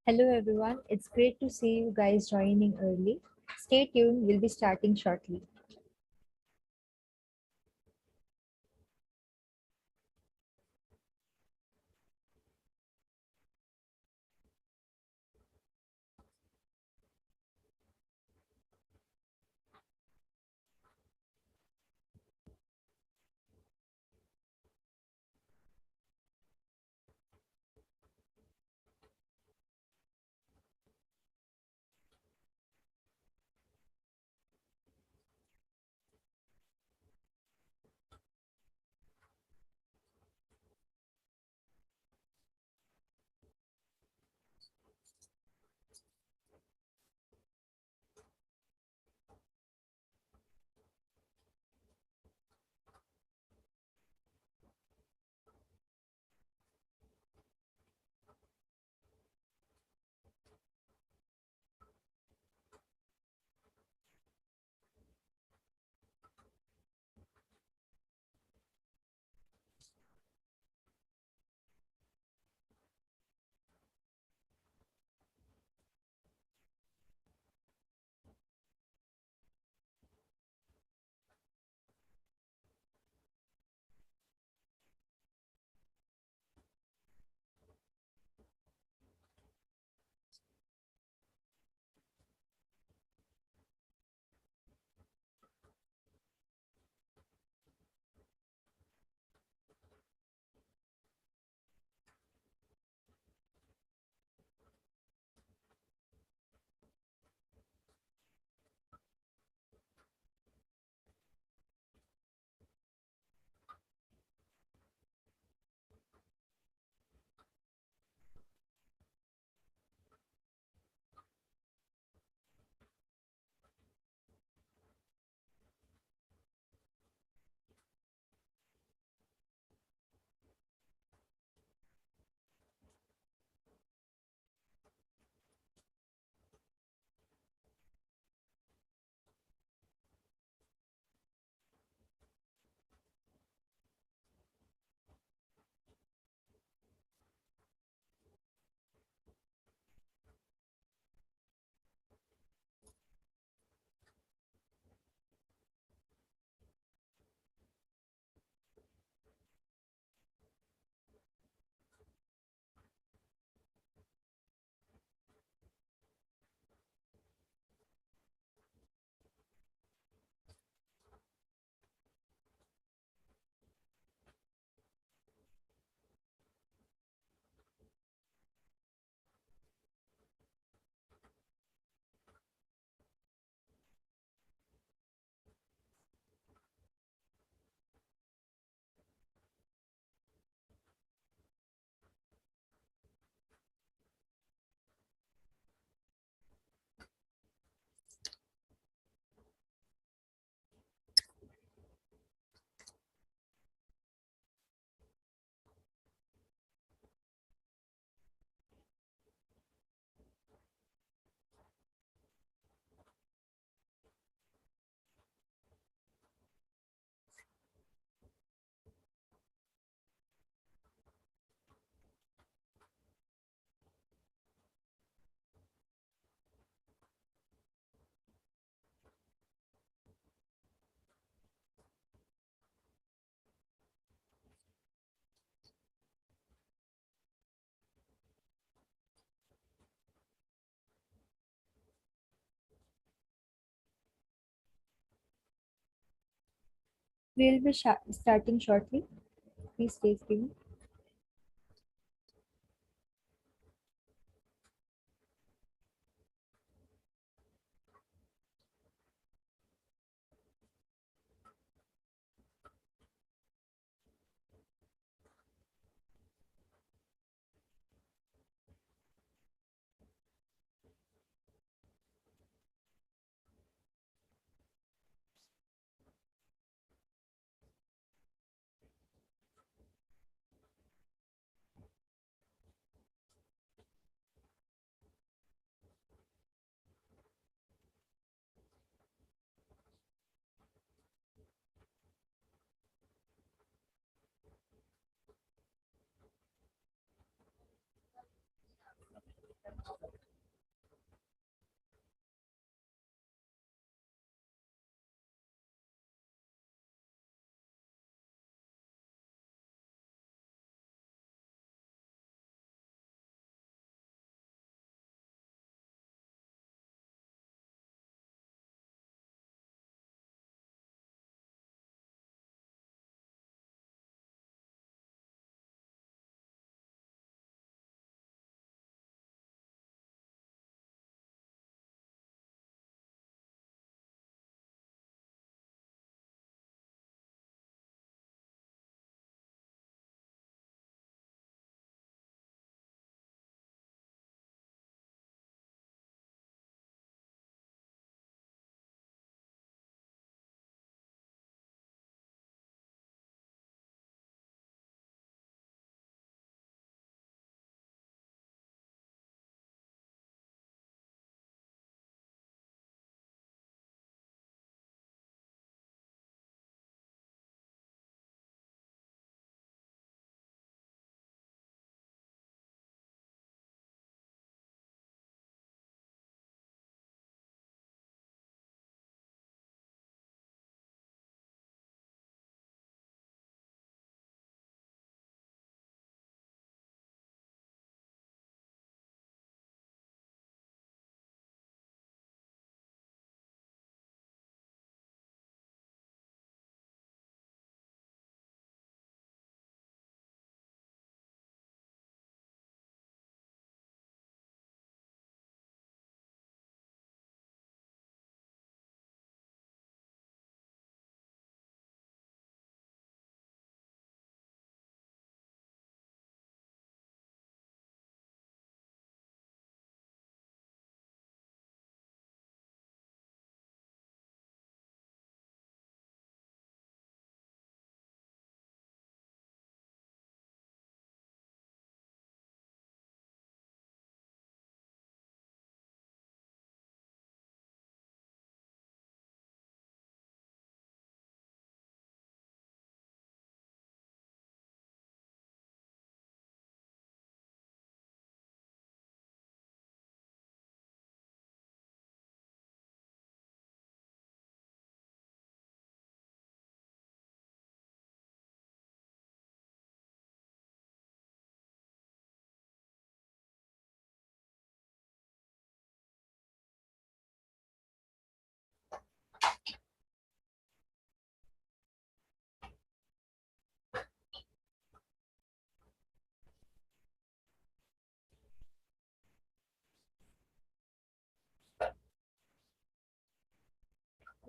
Hello everyone, it's great to see you guys joining early. Stay tuned, we'll be starting shortly. We'll be starting shortly. Please stay tuned.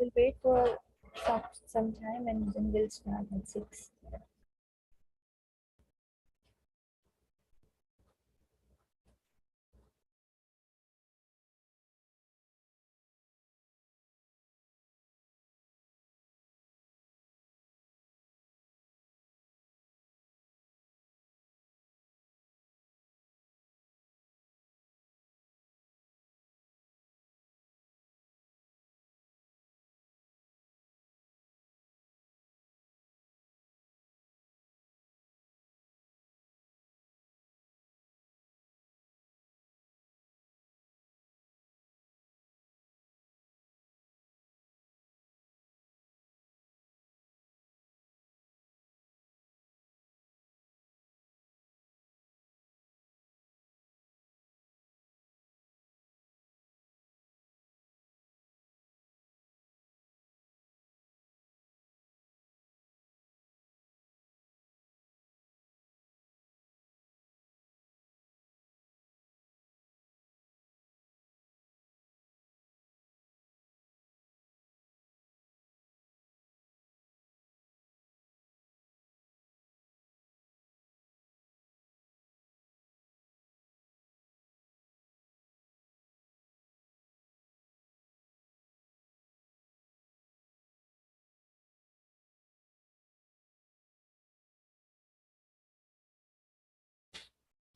We'll wait for some time and then we'll start at 6.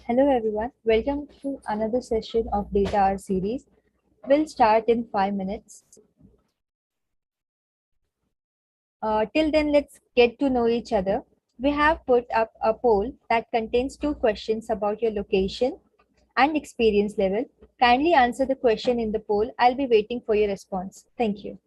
Hello everyone, welcome to another session of DataHour series. We'll start in 5 minutes. Till then, let's get to know each other. We have put up a poll that contains 2 questions about your location and experience level. Kindly answer the question in the poll. I'll be waiting for your response. Thank you.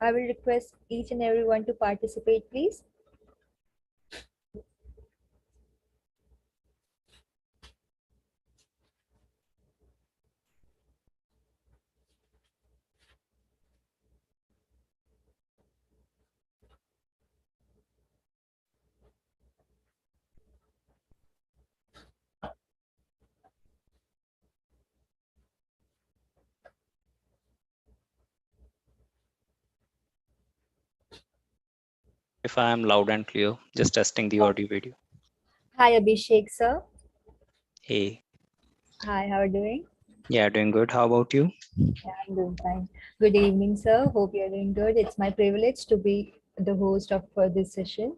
I will request each and everyone to participate, please. If I am loud and clear, just testing the audio video. Hi, Abhishek, sir. Hey, Hi, how are you doing? yeah, doing good. How about you? Yeah, I'm doing fine. Good evening, sir. Hope you're doing good. It's my privilege to be the host of this session.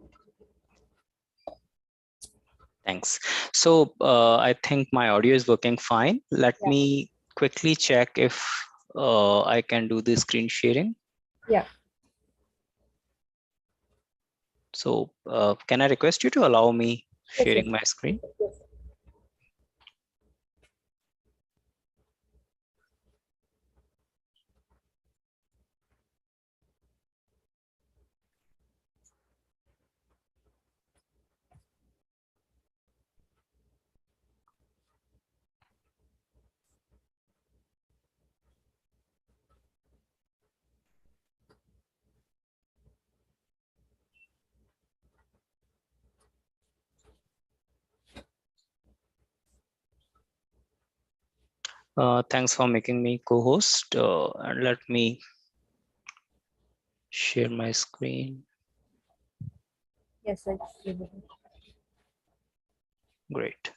Thanks. So I think my audio is working fine. Let Yeah. me quickly check if I can do the screen sharing. Yeah. So can I request you to allow me Yes, yes. sharing my screen? Yes. Thanks for making me co-host. And let me share my screen. Yes, sir. Great.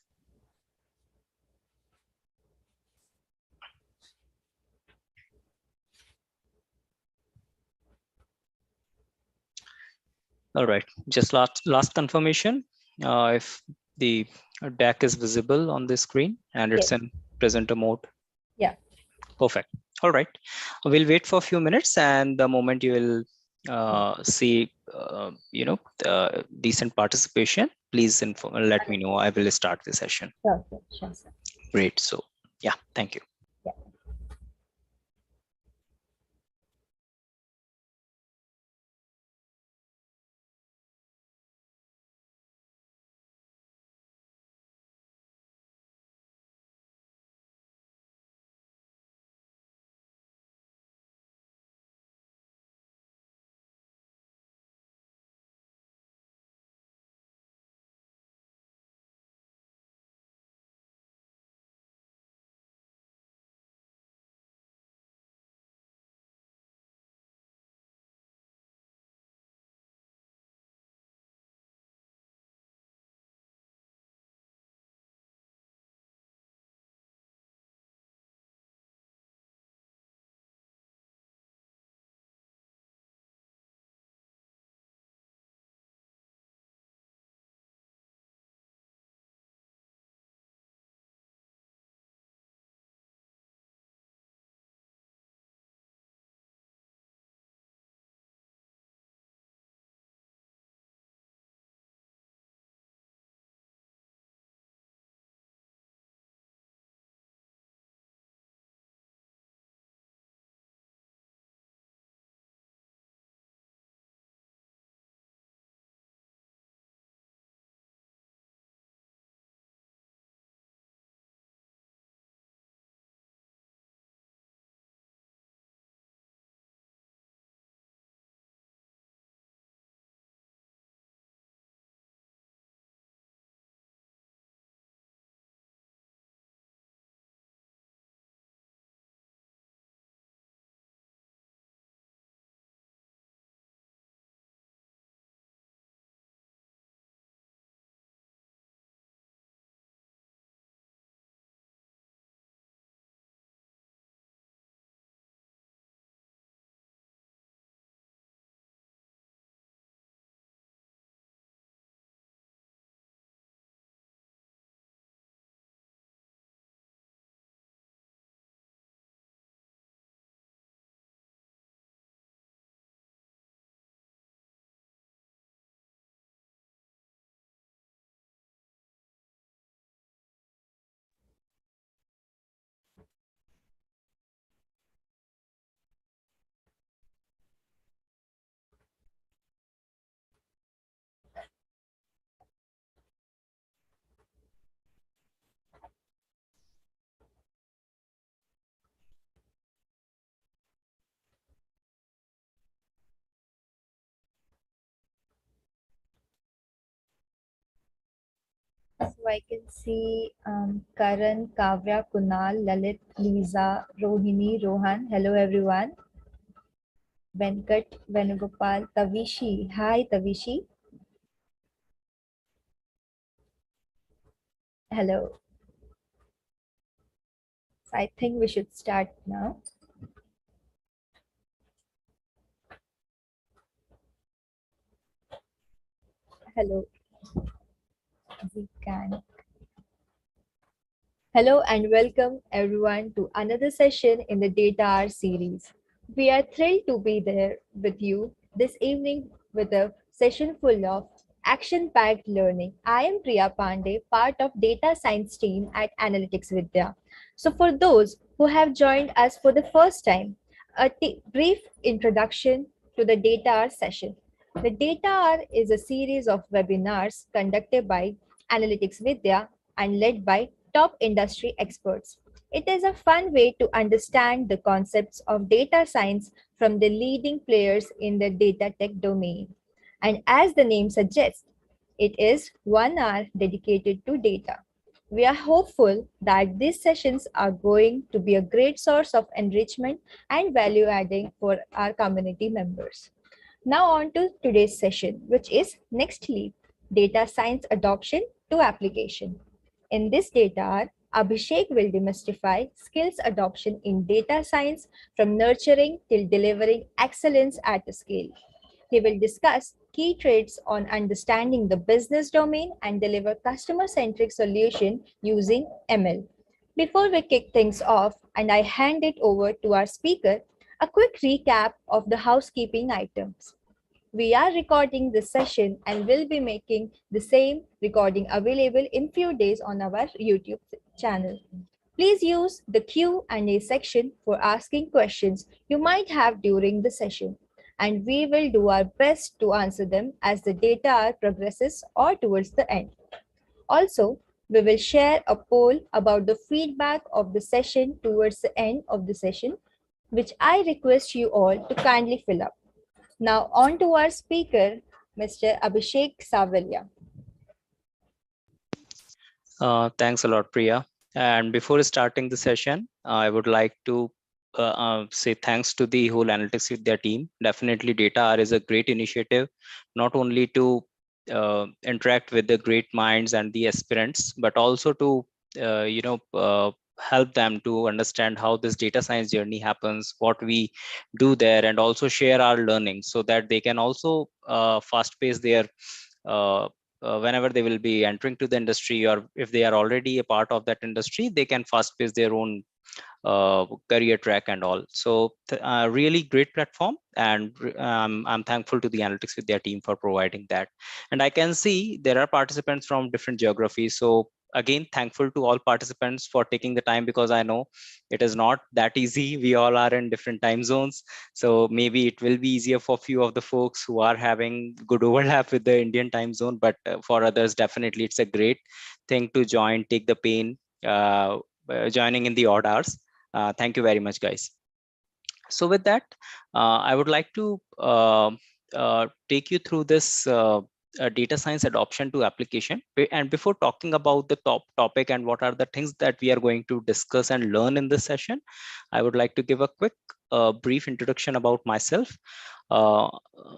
All right, just last confirmation. If the deck is visible on the screen and it's Yes. in presenter mode. Yeah. Perfect. All right, we'll wait for a few minutes, and the moment you will see decent participation, please let me know. I will start the session. Sure, sure, sir. Great. So yeah, thank you. Yeah. So I can see Karan, Kavya, Kunal, Lalit, Lisa, Rohini, Rohan. Hello everyone. Venkat, Venugopal, Tavishi. Hi Tavishi. Hello. So I think we should start now. Hello. We can. Hello and welcome everyone to another session in the DataHour series. We are thrilled to be there with you this evening with a session full of action-packed learning. I am Priya Pandey, part of data science team at Analytics Vidhya. So for those who have joined us for the first time, a brief introduction to the DataHour session. The DataHour is a series of webinars conducted by Analytics Vidhya and led by top industry experts. It is a fun way to understand the concepts of data science from the leading players in the data tech domain. And as the name suggests, it is 1 hour dedicated to data. We are hopeful that these sessions are going to be a great source of enrichment and value adding for our community members. Now on to today's session, which is Next Leap, Data Science Adoption to Application. In this data hour, Abhishek will demystify skills adoption in data science from nurturing till delivering excellence at a scale. He will discuss key traits on understanding the business domain and deliver customer-centric solution using ML. Before we kick things off and I hand it over to our speaker, a quick recap of the housekeeping items. We are recording this session and will be making the same recording available in few days on our YouTube channel. Please use the Q&A section for asking questions you might have during the session, and we will do our best to answer them as the data hour progresses or towards the end. Also, we will share a poll about the feedback of the session towards the end of the session, which I request you all to kindly fill up. Now, on to our speaker, Mr. Abhishek Savalia. Thanks a lot, Priya. And before starting the session, I would like to say thanks to the whole Analytics Vidhya team. Definitely, DataHour is a great initiative, not only to interact with the great minds and the aspirants, but also to help them to understand how this data science journey happens, what we do there, and also share our learning so that they can also fast pace their whenever they will be entering to the industry, or if they are already a part of that industry, they can fast pace their own career track and all. So really great platform, and I'm thankful to the Analytics with their team for providing that. And I can see there are participants from different geographies. So again, thankful to all participants for taking the time, because I know it is not that easy. We all are in different time zones. So maybe it will be easier for few of the folks who are having good overlap with the Indian time zone, but for others, definitely it's a great thing to join, take the pain, joining in the odd hours. Thank you very much, guys. So with that, I would like to take you through this data science adoption to application. And before talking about the topic and what are the things that we are going to discuss and learn in this session, I would like to give a quick brief introduction about myself. Uh,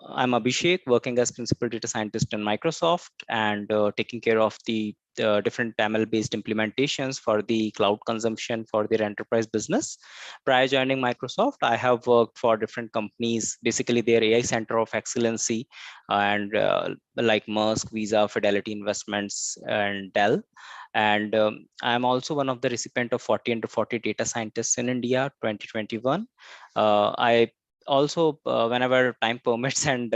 I'm Abhishek, working as principal data scientist in Microsoft, and taking care of the different ML-based implementations for the cloud consumption for their enterprise business. Prior joining Microsoft, I have worked for different companies, basically their AI center of excellency, and like Maersk, Visa, Fidelity Investments, and Dell. And I'm also one of the recipient of 40 under 40 data scientists in India 2021. I also, whenever time permits and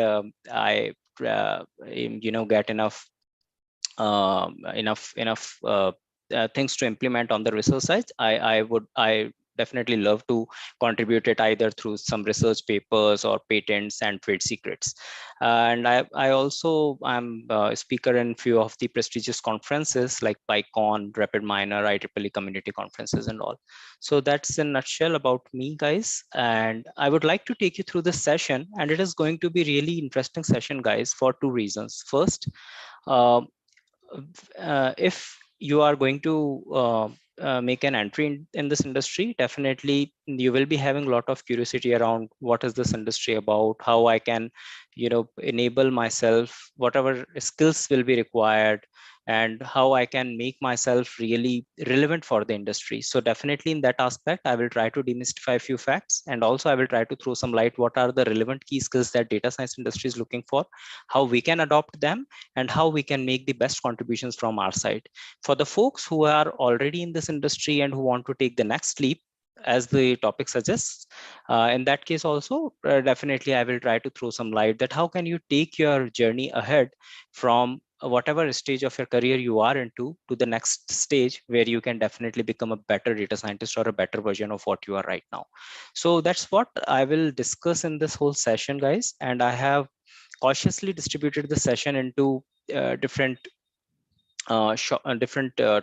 I get enough things to implement on the research side, I definitely love to contribute it either through some research papers or patents and trade secrets. And I also am a speaker in few of the prestigious conferences like PyCon, RapidMiner, IEEE community conferences and all. So that's in a nutshell about me, guys. And I would like to take you through this session, and it is going to be really interesting session, guys, for two reasons. First, uh, if you are going to make an entry in this industry, definitely you will be having a lot of curiosity around what is this industry about, how I can enable myself, whatever skills will be required, and how I can make myself really relevant for the industry. So definitely in that aspect, I will try to demystify a few facts, and also I will try to throw some light what are the relevant key skills that data science industry is looking for, how we can adopt them, and how we can make the best contributions from our side. For the folks who are already in this industry and who want to take the next leap, as the topic suggests, in that case also, definitely I will try to throw some light that how can you take your journey ahead from whatever stage of your career you are into to the next stage where you can definitely become a better data scientist or a better version of what you are right now. So that's what I will discuss in this whole session, guys. And I have cautiously distributed the session into different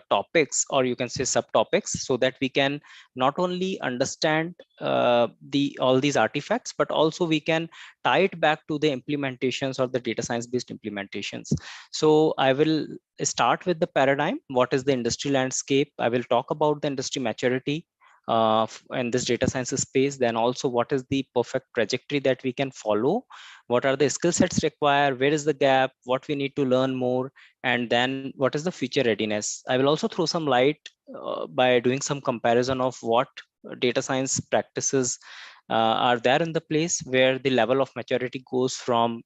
topics, or you can say subtopics, so that we can not only understand the all these artifacts, but also we can tie it back to the implementations or the data science based implementations. So I will start with the paradigm. What is the industry landscape? I will talk about the industry maturity in this data science space. Then also, what is the perfect trajectory that we can follow? What are the skill sets required? Where is the gap? What we need to learn more? And then what is the future readiness? I will also throw some light by doing some comparison of what data science practices are there in the place where the level of maturity goes from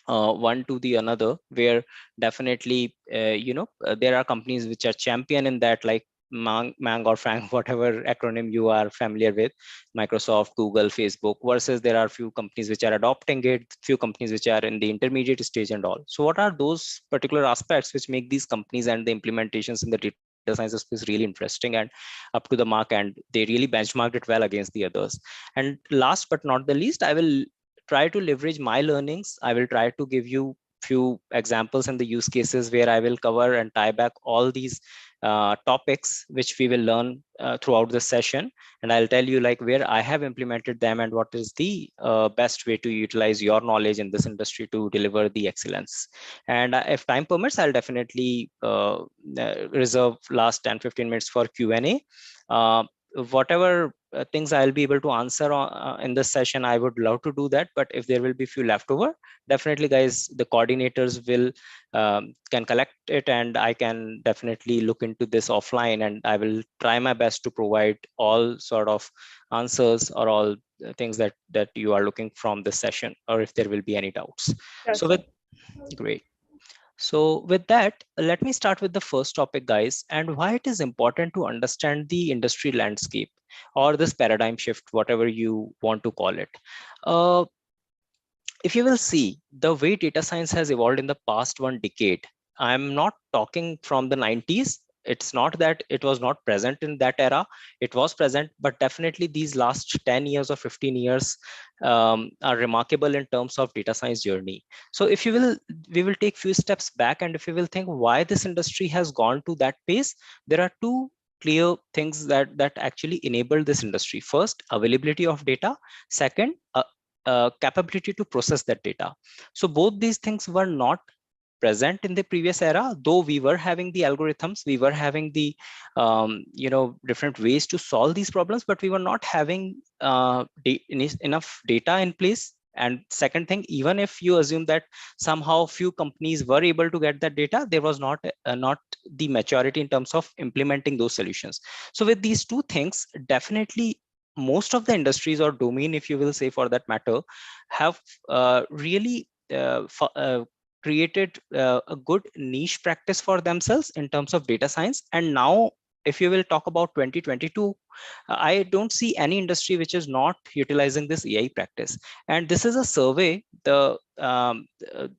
one to the another, where definitely there are companies which are champion in that, like Mang or Frank, whatever acronym you are familiar with, Microsoft, Google, Facebook, versus there are few companies which are adopting it, few companies which are in the intermediate stage and all. So what are those particular aspects which make these companies and the implementations in the data science space really interesting and up to the mark, and they really benchmarked it well against the others? And last but not the least, I will try to leverage my learnings. I will try to give you few examples and the use cases where I will cover and tie back all these topics which we will learn throughout the session, and I'll tell you like where I have implemented them and what is the best way to utilize your knowledge in this industry to deliver the excellence. And if time permits, I'll definitely reserve last 10-15 minutes for Q&A. Whatever things I'll be able to answer in this session, I would love to do that, but if there will be few left over, definitely guys, the coordinators will can collect it, and I can definitely look into this offline, and I will try my best to provide all sort of answers or all things that you are looking from this session, or if there will be any doubts. Sure, So sir. with great. So with that, let me start with the first topic, guys, and why it is important to understand the industry landscape or this paradigm shift, whatever you want to call it. Uh, if you will see the way data science has evolved in the past 1 decade, I'm not talking from the 90s. It's not that it was not present in that era. It was present, but definitely these last 10 years or 15 years are remarkable in terms of data science journey. So if you will, we will take few steps back, and if you will think why this industry has gone to that pace, there are two clear things that actually enable this industry. First, availability of data. Second, capability to process that data. So both these things were not present in the previous era, though we were having the algorithms, we were having the different ways to solve these problems, but we were not having enough data in place. And second thing, even if you assume that somehow few companies were able to get that data, there was not the maturity in terms of implementing those solutions. So with these two things, definitely most of the industries or domain, if you will say for that matter, have really created a good niche practice for themselves in terms of data science. And now if you will talk about 2022, I don't see any industry which is not utilizing this AI practice. And this is a survey, the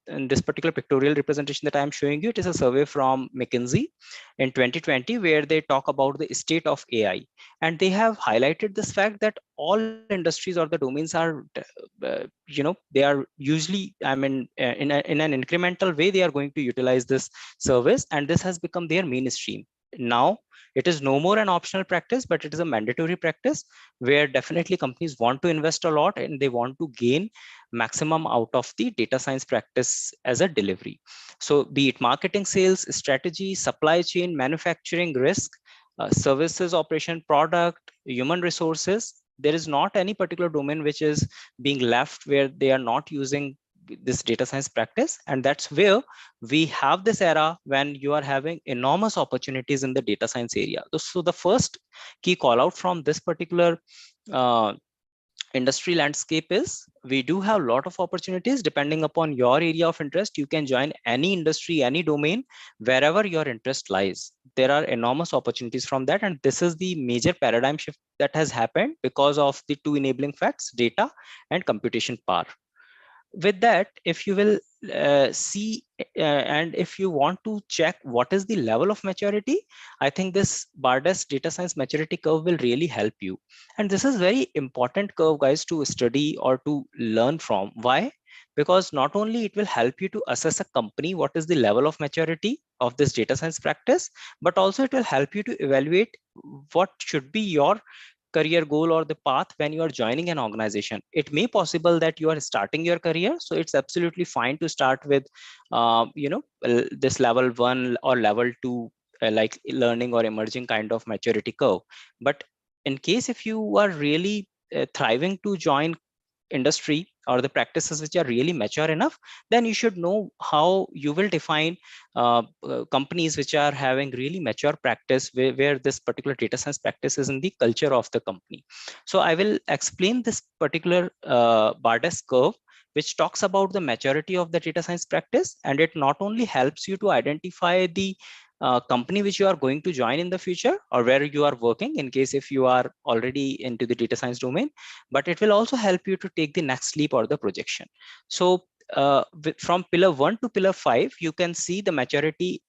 in this particular pictorial representation that I am showing you, it is a survey from McKinsey in 2020, where they talk about the state of AI. And they have highlighted this fact that all industries or the domains are they are usually, I mean, in an incremental way, they are going to utilize this service, and this has become their mainstream. Now it is no more an optional practice, but it is a mandatory practice, where definitely companies want to invest a lot and they want to gain maximum out of the data science practice as a delivery. So be it marketing, sales, strategy, supply chain, manufacturing, risk, services, operation, product, human resources, there is not any particular domain which is being left where they are not using this data science practice. And that's where we have this era when you are having enormous opportunities in the data science area. So the first key call out from this particular uh, industry landscape is, we do have a lot of opportunities depending upon your area of interest. You can join any industry, any domain, wherever your interest lies. There are enormous opportunities from that, and this is the major paradigm shift that has happened because of the two enabling facts, data and computation power. With that, if you will see and if you want to check what is the level of maturity, I think this Bardes data science maturity curve will really help you. And this is very important curve, guys, to study or to learn from. Why? Because not only it will help you to assess a company what is the level of maturity of this data science practice, but also it will help you to evaluate what should be your career goal or the path when you are joining an organization. It may possible that you are starting your career, so it's absolutely fine to start with this level 1 or level 2 like learning or emerging kind of maturity curve. But in case if you are really thriving to join industry or the practices which are really mature enough, then you should know how you will define companies which are having really mature practice, where this particular data science practice is in the culture of the company. So I will explain this particular Bardes curve, which talks about the maturity of the data science practice, and it not only helps you to identify the company which you are going to join in the future, or where you are working in case if you are already into the data science domain, but it will also help you to take the next leap or the projection. So from pillar 1 to pillar 5, you can see the maturity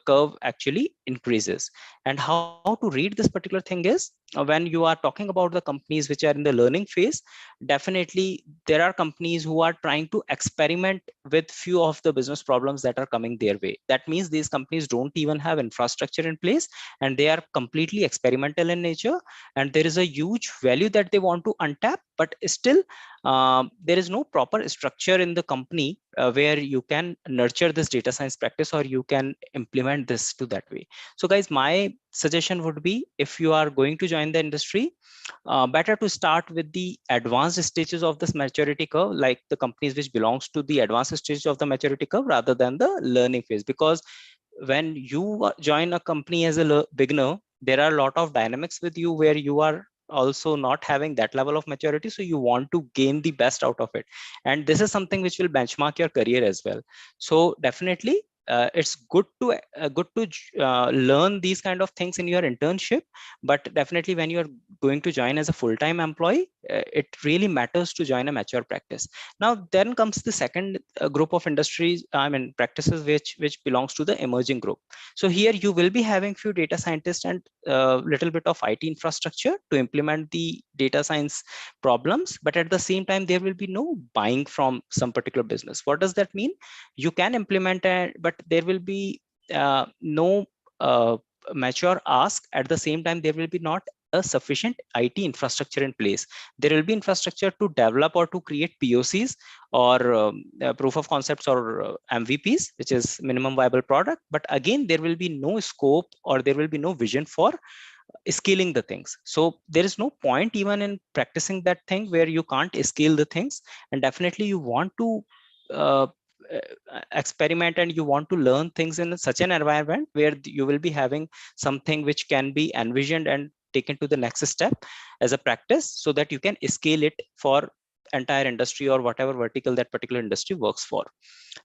curve actually increases. And how to read this particular thing is, when you are talking about the companies which are in the learning phase, definitely there are companies who are trying to experiment with few of the business problems that are coming their way. That means these companies don't even have infrastructure in place, and they are completely experimental in nature, and there is a huge value that they want to untap, but still there is no proper structure in the company where you can nurture this data science practice, or you can implement this to that way. So guys, my suggestion would be, if you are going to join the industry, better to start with the advanced stages of this maturity curve, like the companies which belongs to the advanced stage of the maturity curve, rather than the learning phase. Because when you join a company as a beginner, there are a lot of dynamics with you where you are also not having that level of maturity, so you want to gain the best out of it, and this is something which will benchmark your career as well. So definitely it's good to learn these kind of things in your internship, but definitely when you are going to join as a full-time employee, it really matters to join a mature practice. Now then comes the second group of industries, I mean practices, which belongs to the emerging group. So here you will be having few data scientists and little bit of IT infrastructure to implement the data science problems, but at the same time there will be no buying from some particular business. What does that mean? You can implement it, but there will be no mature ask. At the same time, there will be not a sufficient IT infrastructure in place. There will be infrastructure to develop or to create POCs, or proof of concepts, or MVPs, which is minimum viable product. But again, there will be no scope, or there will be no vision for scaling the things. So there is no point even in practicing that thing where you can't scale the things. And definitely you want to uh, experiment, and you want to learn things in such an environment where you will be having something which can be envisioned and taken to the next step as a practice, so that you can scale it for entire industry or whatever vertical that particular industry works for.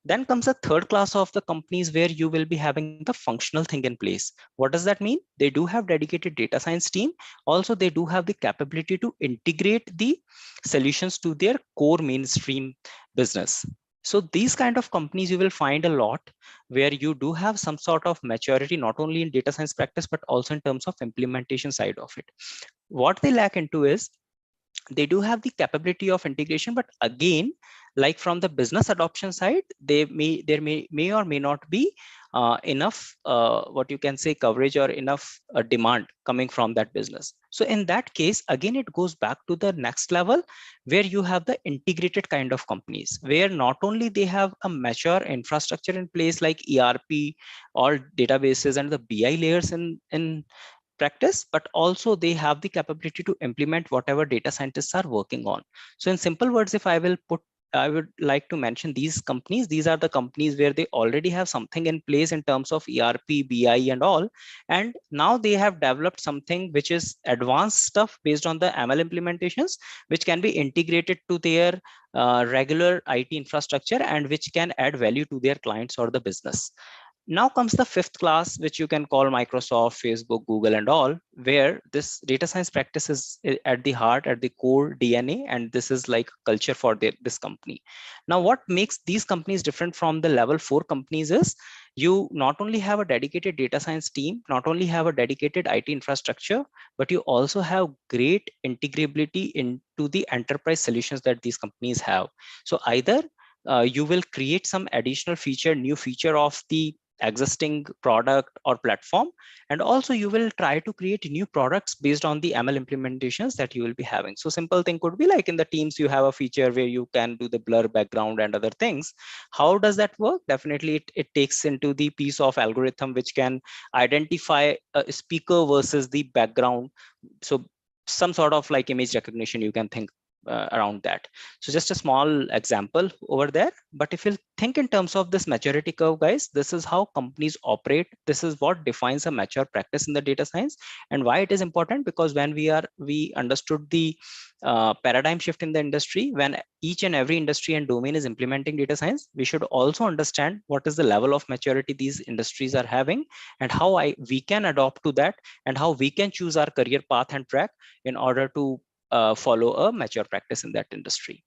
Then comes a third class of the companies where you will be having the functional thing in place. What does that mean? They do have dedicated data science team. Also, they do have the capability to integrate the solutions to their core mainstream business. So these kind of companies you will find a lot, where you do have some sort of maturity, not only in data science practice, but also in terms of implementation side of it. What they lack into is, they do have the capability of integration, but again, like from the business adoption side, there may or may not be enough what you can say coverage, or enough demand coming from that business. So in that case, again it goes back to the next level, where you have the integrated kind of companies, where not only they have a mature infrastructure in place like ERP, all databases and the BI layers in practice, but also they have the capability to implement whatever data scientists are working on. So in simple words, if I would like to mention these companies. These are the companies where they already have something in place in terms of ERP, BI and all. And now they have developed something which is advanced stuff based on the ML implementations, which can be integrated to their regular IT infrastructure, and which can add value to their clients or the business. Now comes the fifth class, which you can call Microsoft, Facebook, Google, and all, where this data science practice is at the heart, at the core DNA, and this is like culture for this company. Now, what makes these companies different from the level 4 companies is, you not only have a dedicated data science team, not only have a dedicated IT infrastructure, but you also have great integrability into the enterprise solutions that these companies have. So either you will create some additional feature, new feature of the existing product or platform, and also you will try to create new products based on the ML implementations that you will be having. So simple thing could be like in the Teams you have a feature where you can do the blur background and other things. How does that work? Definitely it takes into the piece of algorithm which can identify a speaker versus the background. So some sort of like image recognition, you can think around that. So just a small example over there, but if you think in terms of this maturity curve, guys, this is how companies operate. This is what defines a mature practice in the data science. And why it is important, because when we understood the paradigm shift in the industry, when each and every industry and domain is implementing data science, we should also understand what is the level of maturity these industries are having, and how we can adopt to that, and how we can choose our career path and track in order to follow a mature practice in that industry.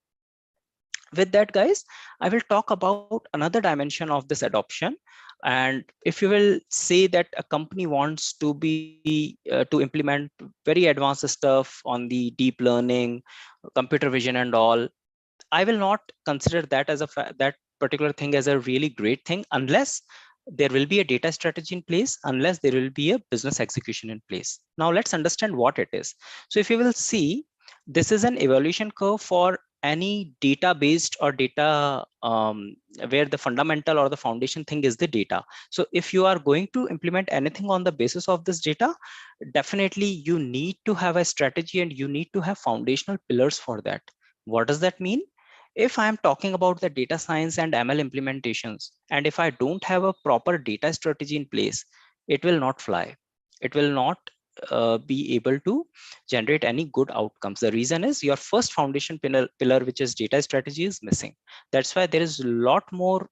With that, guys, I will talk about another dimension of this adoption. And if you will say that a company wants to be to implement very advanced stuff on the deep learning, computer vision and all, I will not consider that as that particular thing as a really great thing unless there will be a data strategy in place, unless there will be a business execution in place. Now let's understand what it is. So if you will see, this is an evolution curve for any data based or data where the fundamental or the foundation thing is the data. So if you are going to implement anything on the basis of this data, definitely you need to have a strategy and you need to have foundational pillars for that. What does that mean? If I am talking about the data science and ML implementations, and if I don't have a proper data strategy in place, it will not fly. It will not be able to generate any good outcomes. The reason is your first foundation pillar, which is data strategy, is missing. That's why there is a lot more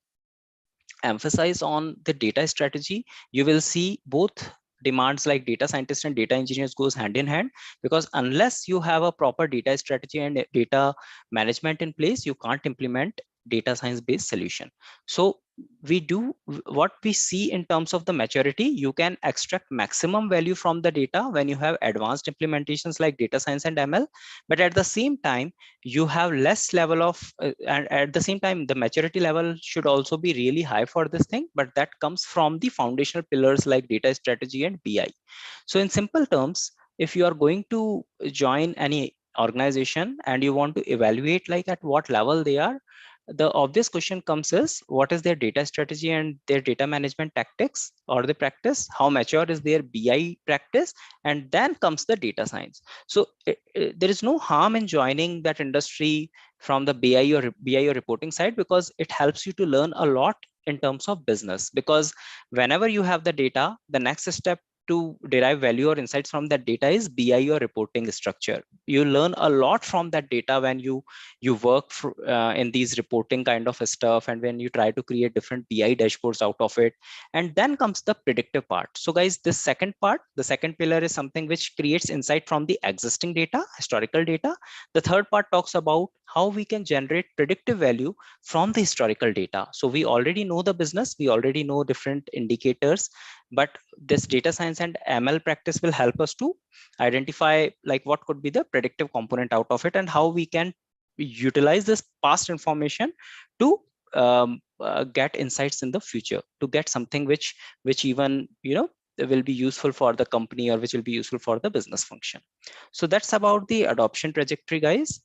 emphasize on the data strategy. You will see both demands like data scientists and data engineers goes hand in hand, because unless you have a proper data strategy and data management in place, you can't implement data science based solution. So we do what we see in terms of the maturity. You can extract maximum value from the data when you have advanced implementations like data science and ML, but at the same time you have less level of and at the same time the maturity level should also be really high for this thing, but that comes from the foundational pillars like data strategy and BI. So in simple terms, if you are going to join any organization and you want to evaluate like at what level they are, the obvious question comes is what is their data strategy and their data management tactics or the practice, how mature is their BI practice, and then comes the data science. So there is no harm in joining that industry from the BI or reporting side, because it helps you to learn a lot in terms of business. Because whenever you have the data, the next step to derive value or insights from that data is BI or reporting structure. You learn a lot from that data when you work in these reporting kind of stuff, and when you try to create different BI dashboards out of it. And then comes the predictive part. So guys, this second part, the second pillar, is something which creates insight from the existing data, historical data. The third part talks about how we can generate predictive value from the historical data. So we already know the business, we already know different indicators, but this data science and ML practice will help us to identify like what could be the predictive component out of it, and how we can utilize this past information to get insights in the future, to get something which even will be useful for the company, or which will be useful for the business function. So that's about the adoption trajectory, guys.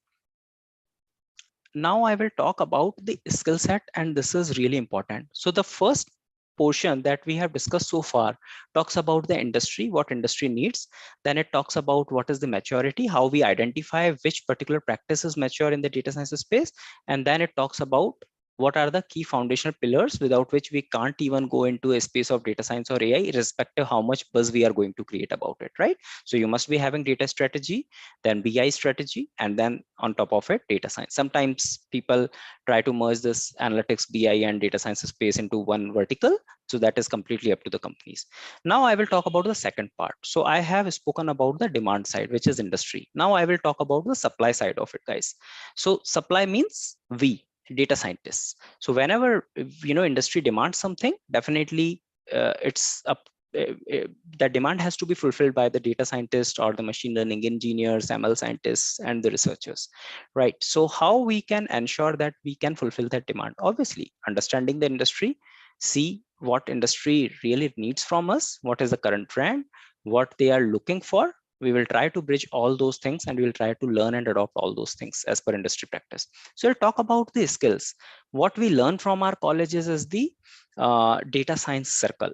Now I will talk about the skill set, and this is really important. So the first portion that we have discussed so far talks about the industry, what industry needs. Then it talks about what is the maturity, how we identify which particular practice is mature in the data science space. And then it talks about what are the key foundational pillars without which we can't even go into a space of data science or AI, irrespective how much buzz we are going to create about it, right? So you must be having data strategy, then BI strategy, and then on top of it, data science. Sometimes people try to merge this analytics, BI, and data science space into one vertical. So that is completely up to the companies. Now I will talk about the second part. So I have spoken about the demand side, which is industry. Now I will talk about the supply side of it, guys. So supply means we, data scientists. So whenever industry demands something, definitely it's up that demand has to be fulfilled by the data scientists or the machine learning engineers, ML scientists, and the researchers, right? So how we can ensure that we can fulfill that demand? Obviously, understanding the industry, see what industry really needs from us, what is the current trend, what they are looking for. We will try to bridge all those things, and we will try to learn and adopt all those things as per industry practice. So we'll talk about the skills. What we learn from our colleges is the data science circle.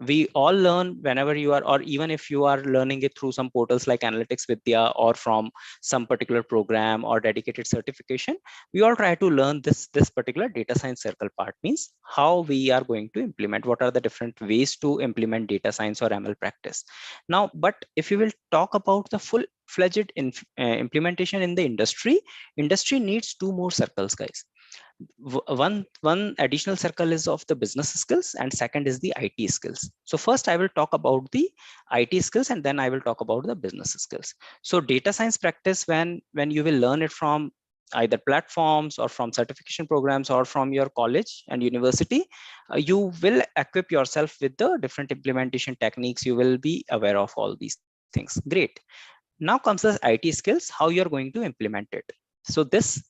We all learn whenever you are, or even if you are learning it through some portals like Analytics Vidhya, or from some particular program or dedicated certification, we all try to learn this particular data science circle part, means how we are going to implement, what are the different ways to implement data science or ML practice. Now, but if you will talk about the full fledged implementation in the industry needs two more circles, guys. One additional circle is of the business skills, and second is the IT skills. So first I will talk about the IT skills, and then I will talk about the business skills. So data science practice, when you will learn it from either platforms or from certification programs or from your college and university, you will equip yourself with the different implementation techniques. You will be aware of all these things. Great. Now comes the IT skills, how you're going to implement it. So this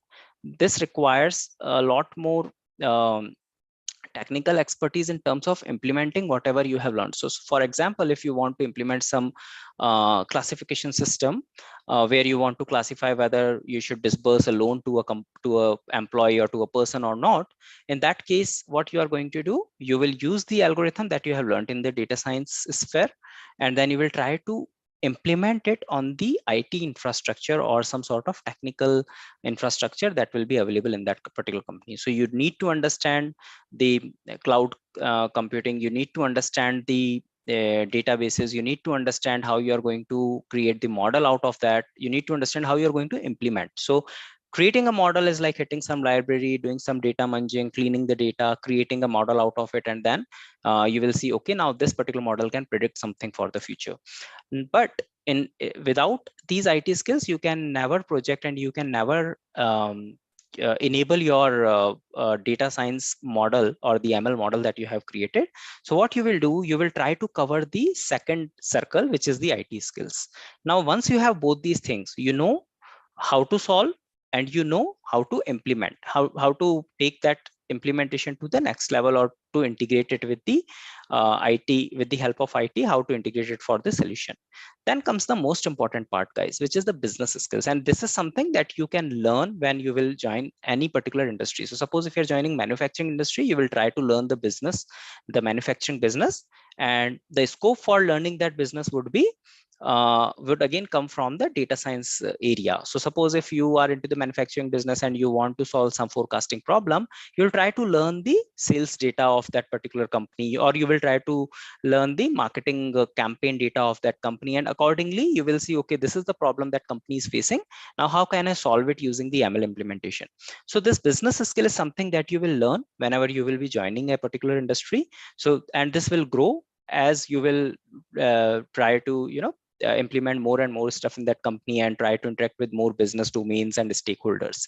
requires a lot more um, technical expertise in terms of implementing whatever you have learned. So for example, if you want to implement some classification system, where you want to classify whether you should disburse a loan to a employee or to a person or not, in that case, what you are going to do, you will use the algorithm that you have learned in the data science sphere, and then you will try to implement it on the IT infrastructure or some sort of technical infrastructure that will be available in that particular company. So you need to understand the cloud computing, you need to understand the databases, you need to understand how you are going to create the model out of that, you need to understand how you're going to implement. So creating a model is like hitting some library, doing some data munging, cleaning the data, creating a model out of it, and then you will see, okay, now this particular model can predict something for the future. But without these IT skills, you can never project, and you can never enable your data science model or the ML model that you have created. So what you will do, you will try to cover the second circle, which is the IT skills. Now, once you have both these things, you know how to solve, and you know how to implement, how to take that implementation to the next level, or to integrate it with the IT, with the help of IT, how to integrate it for the solution. Then comes the most important part, guys, which is the business skills. And this is something that you can learn when you will join any particular industry. So suppose if you're joining manufacturing industry, you will try to learn the business, the manufacturing business, and the scope for learning that business would again come from the data science area. So suppose if you are into the manufacturing business and you want to solve some forecasting problem, you'll try to learn the sales data of that particular company, or you will try to learn the marketing campaign data of that company, and accordingly you will see, okay, this is the problem that company is facing. Now how can I solve it using the ML implementation? So this business skill is something that you will learn whenever you will be joining a particular industry. So, and this will grow as you will try to implement more and more stuff in that company, and try to interact with more business domains and stakeholders.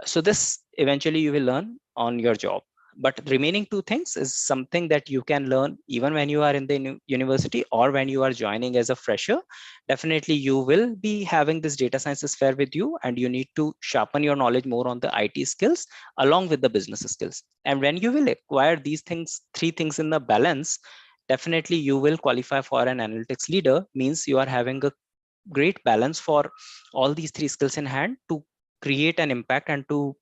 So this eventually you will learn on your job. But remaining two things is something that you can learn even when you are in the university, or when you are joining as a fresher. Definitely you will be having this data science sphere with you, and you need to sharpen your knowledge more on the IT skills along with the business skills. And when you will acquire these things, three things in the balance, definitely you will qualify for an analytics leader, means you are having a great balance for all these three skills in hand to create an impact, and to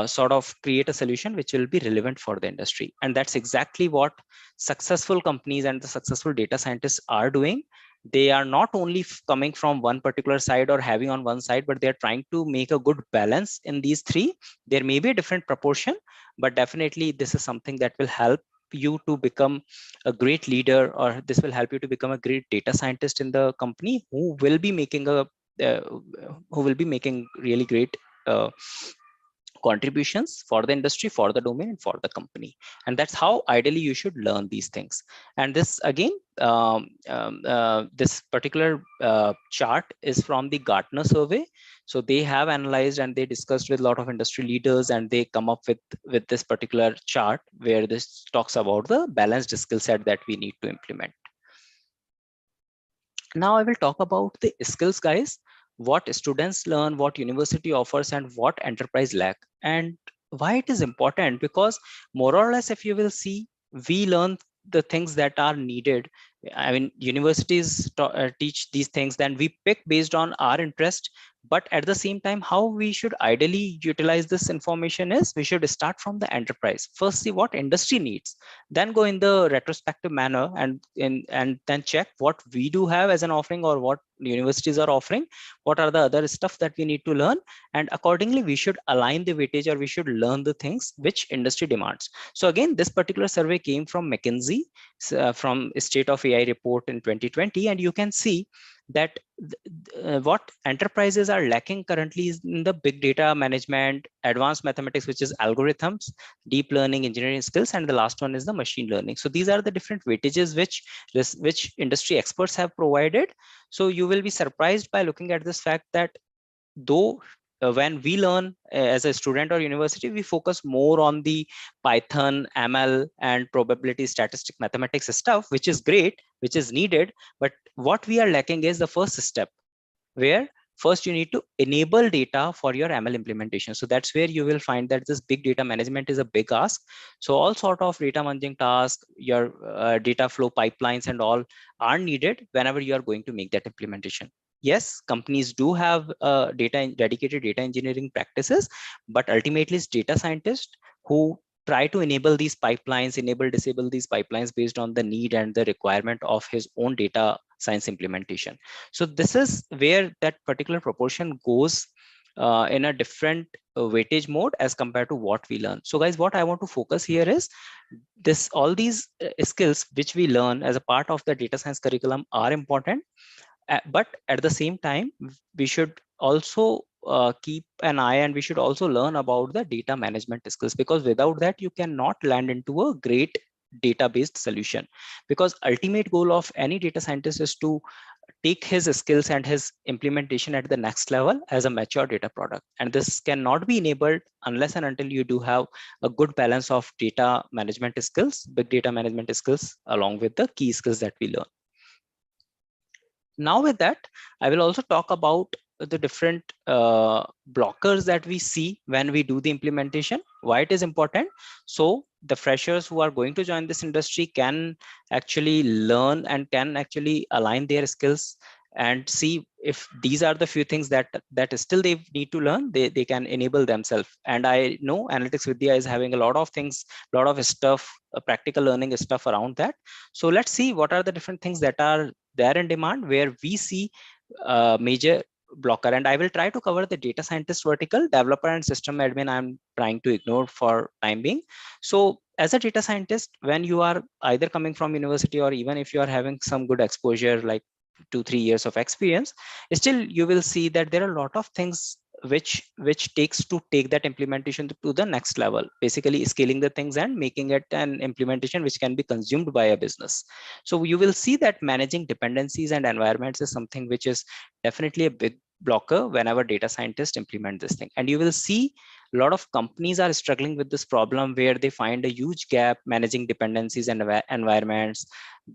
sort of create a solution which will be relevant for the industry. And that's exactly what successful companies and the successful data scientists are doing. They are not only coming from one particular side or having on one side, but they're trying to make a good balance in these three. There may be a different proportion, but definitely this is something that will help you to become a great leader, or this will help you to become a great data scientist in the company, who will be making uh, really great uh, contributions for the industry, for the domain, and for the company. And that's how ideally you should learn these things. And this again, this particular chart is from the Gartner survey. So they have analyzed and they discussed with a lot of industry leaders, and they come up with this particular chart where this talks about the balanced skill set that we need to implement. Now I will talk about the skills, guys, what students learn, what university offers, and what enterprise lack, and why it is important. Because more or less, if you will see, we learn the things that are needed. I mean, universities teach these things, then we pick based on our interest But at the same time, how we should ideally utilize this information is we should start from the enterprise first, see what industry needs, then go in the retrospective manner and then check what we do have as an offering or what universities are offering, what are the other stuff that we need to learn, and accordingly we should align the weightage or we should learn the things which industry demands. So again, this particular survey came from McKinsey, from State of AI report in 2020, and you can see that what enterprises are lacking currently is in the big data management, advanced mathematics, which is algorithms, deep learning, engineering skills, and the last one is the machine learning. So these are the different weightages which industry experts have provided. So you will be surprised by looking at this fact that though when we learn as a student or university, we focus more on the Python, ML, and probability statistic mathematics stuff, which is great, which is needed. But what we are lacking is the first step, where first you need to enable data for your ML implementation. So that's where you will find that this big data management is a big ask. So all sort of data managing tasks, your data flow pipelines and all are needed whenever you are going to make that implementation. Yes, companies do have dedicated data engineering practices, but ultimately it's data scientists who try to enable these pipelines, disable these pipelines based on the need and the requirement of his own data science implementation. So this is where that particular proportion goes in a different weightage mode as compared to what we learn. So guys, what I want to focus here is this: all these skills which we learn as a part of the data science curriculum are important, but at the same time we should also keep an eye, and we should also learn about the data management skills, because without that you cannot land into a great data-based solution. Because ultimate goal of any data scientist is to take his skills and his implementation at the next level as a mature data product, and this cannot be enabled unless and until you do have a good balance of data management skills, big data management skills, along with the key skills that we learn. Now with that, I will also talk about the different blockers that we see when we do the implementation, why it is important. So the freshers who are going to join this industry can actually learn and can actually align their skills and see if these are the few things that still they need to learn, they can enable themselves. And I know Analytics Vidhya is having a lot of things, a lot of stuff, practical learning stuff around that. So let's see what are the different things that are there in demand where we see major blocker. And I will try to cover the data scientist vertical, developer and system admin I'm trying to ignore for time being. So as a data scientist, when you are either coming from university or even if you are having some good exposure like 2-3 years of experience, still you will see that there are a lot of things which takes to take that implementation to the next level, basically scaling the things and making it an implementation which can be consumed by a business. So you will see that managing dependencies and environments is something which is definitely a big blocker whenever data scientists implement this thing. And you will see a lot of companies are struggling with this problem where they find a huge gap managing dependencies and environments.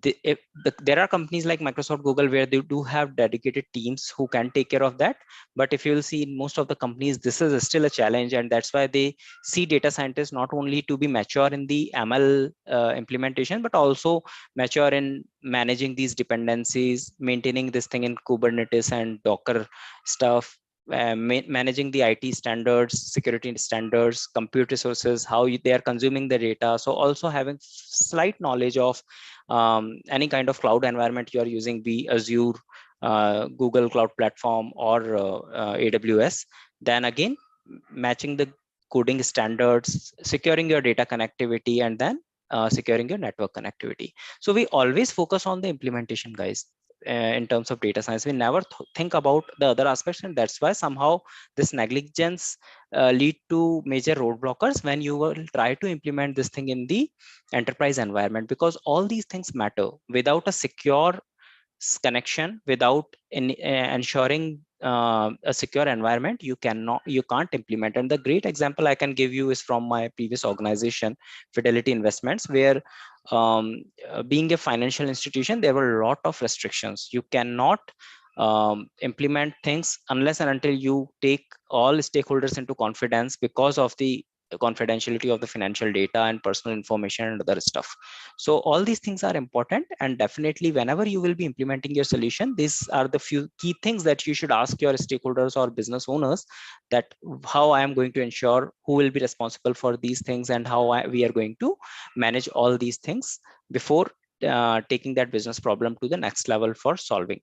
There are companies like Microsoft, Google, where they do have dedicated teams who can take care of that. But if you will see in most of the companies, this is still a challenge, and that's why they see data scientists not only to be mature in the ML implementation, but also mature in managing these dependencies, maintaining this thing in Kubernetes and Docker stuff, managing the IT standards, security standards, compute resources, how they are consuming the data. So also having slight knowledge of any kind of cloud environment you are using, be Azure, Google Cloud Platform, or AWS. Then again, matching the coding standards, securing your data connectivity, and then securing your network connectivity. So we always focus on the implementation, guys. In terms of data science, we never think about the other aspects, and that's why somehow this negligence lead to major roadblockers when you will try to implement this thing in the enterprise environment, because all these things matter. Without a secure connection, without ensuring a secure environment, you can't implement. And the great example I can give you is from my previous organization, Fidelity Investments, where being a financial institution, there were a lot of restrictions. You cannot implement things unless and until you take all stakeholders into confidence, because of the confidentiality of the financial data and personal information and other stuff. So all these things are important, and definitely whenever you will be implementing your solution, these are the few key things that you should ask your stakeholders or business owners, that how I am going to ensure who will be responsible for these things, and how we are going to manage all these things before taking that business problem to the next level for solving.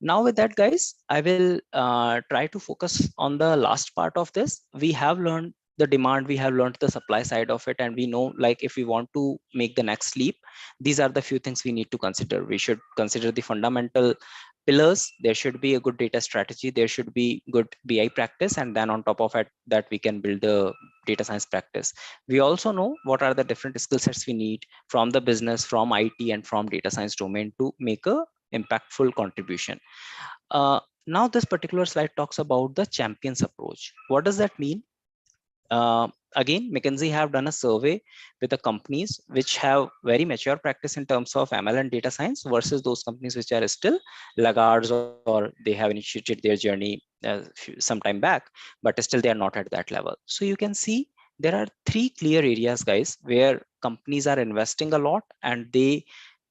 Now with that, guys, I will try to focus on the last part of this. We have learned the demand, we have learned the supply side of it, and we know, like, if we want to make the next leap, these are the few things we need to consider. We should consider the fundamental pillars. There should be a good data strategy, there should be good BI practice, and then on top of it, that we can build the data science practice. We also know what are the different skill sets we need from the business, from IT, and from data science domain to make a impactful contribution. Now this particular slide talks about the champions approach. What does that mean? Again, McKinsey have done a survey with the companies which have very mature practice in terms of ML and data science versus those companies which are still laggards, or they have initiated their journey some time back, but still they are not at that level. So you can see there are three clear areas, guys, where companies are investing a lot, and they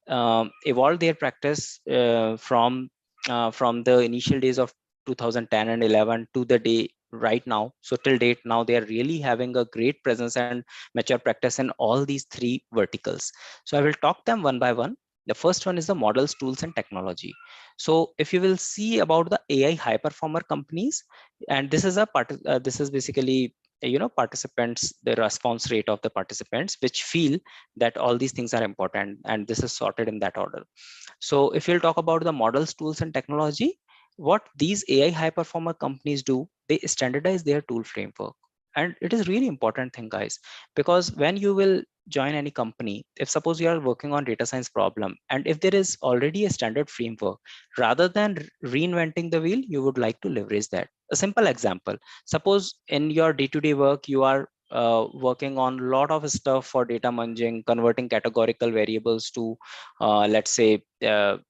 evolve their practice from the initial days of 2010 and 11 to the day right now. So till date now, they are really having a great presence and mature practice in all these three verticals. So I will talk them one by one. The first one is the models, tools, and technology. So if you will see about the AI high performer companies, and this is this is basically participants, the response rate of the participants which feel that all these things are important, and this is sorted in that order. So if you'll talk about the models, tools, and technology, what these AI high performer companies do, they standardize their tool framework. And it is really important thing, guys, because when you will join any company, if suppose you are working on data science problem, and if there is already a standard framework, rather than reinventing the wheel, you would like to leverage that. A simple example, suppose in your day-to-day work, you are working on a lot of stuff for data munging, converting categorical variables to let's say you're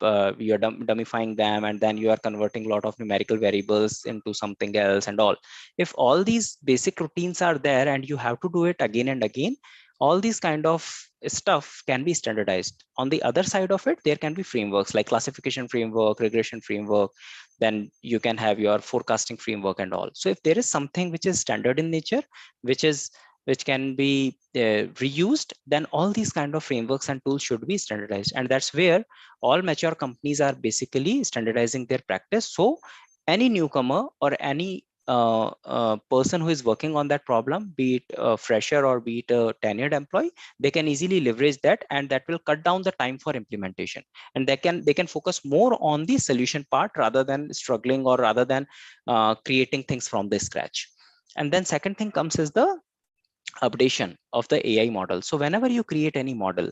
dumbifying them, and then you are converting a lot of numerical variables into something else and all. If all these basic routines are there and you have to do it again and again, all these kind of stuff can be standardized. On the other side of it, there can be frameworks like classification framework, regression framework, then you can have your forecasting framework and all. So if there is something which is standard in nature, which can be reused, then all these kind of frameworks and tools should be standardized. And that's where all mature companies are basically standardizing their practice. So any newcomer or any person who is working on that problem, be it a fresher or be it a tenured employee, they can easily leverage that, and that will cut down the time for implementation. And they can focus more on the solution part rather than struggling, or rather than creating things from the scratch. And then second thing comes is the updation of the AI model. So whenever you create any model,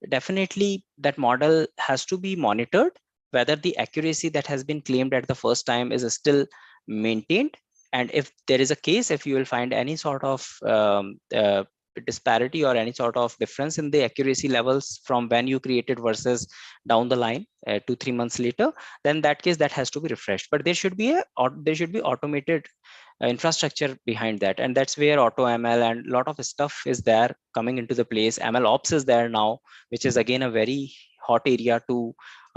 definitely that model has to be monitored whether the accuracy that has been claimed at the first time is still maintained. And if there is a case, if you will find any sort of disparity or any sort of difference in the accuracy levels from when you created versus down the line 2-3 months later, then that case that has to be refreshed. But there should be automated infrastructure behind that, and that's where auto ML and a lot of stuff is there coming into the place. ML ops is there now, which is again a very hot area to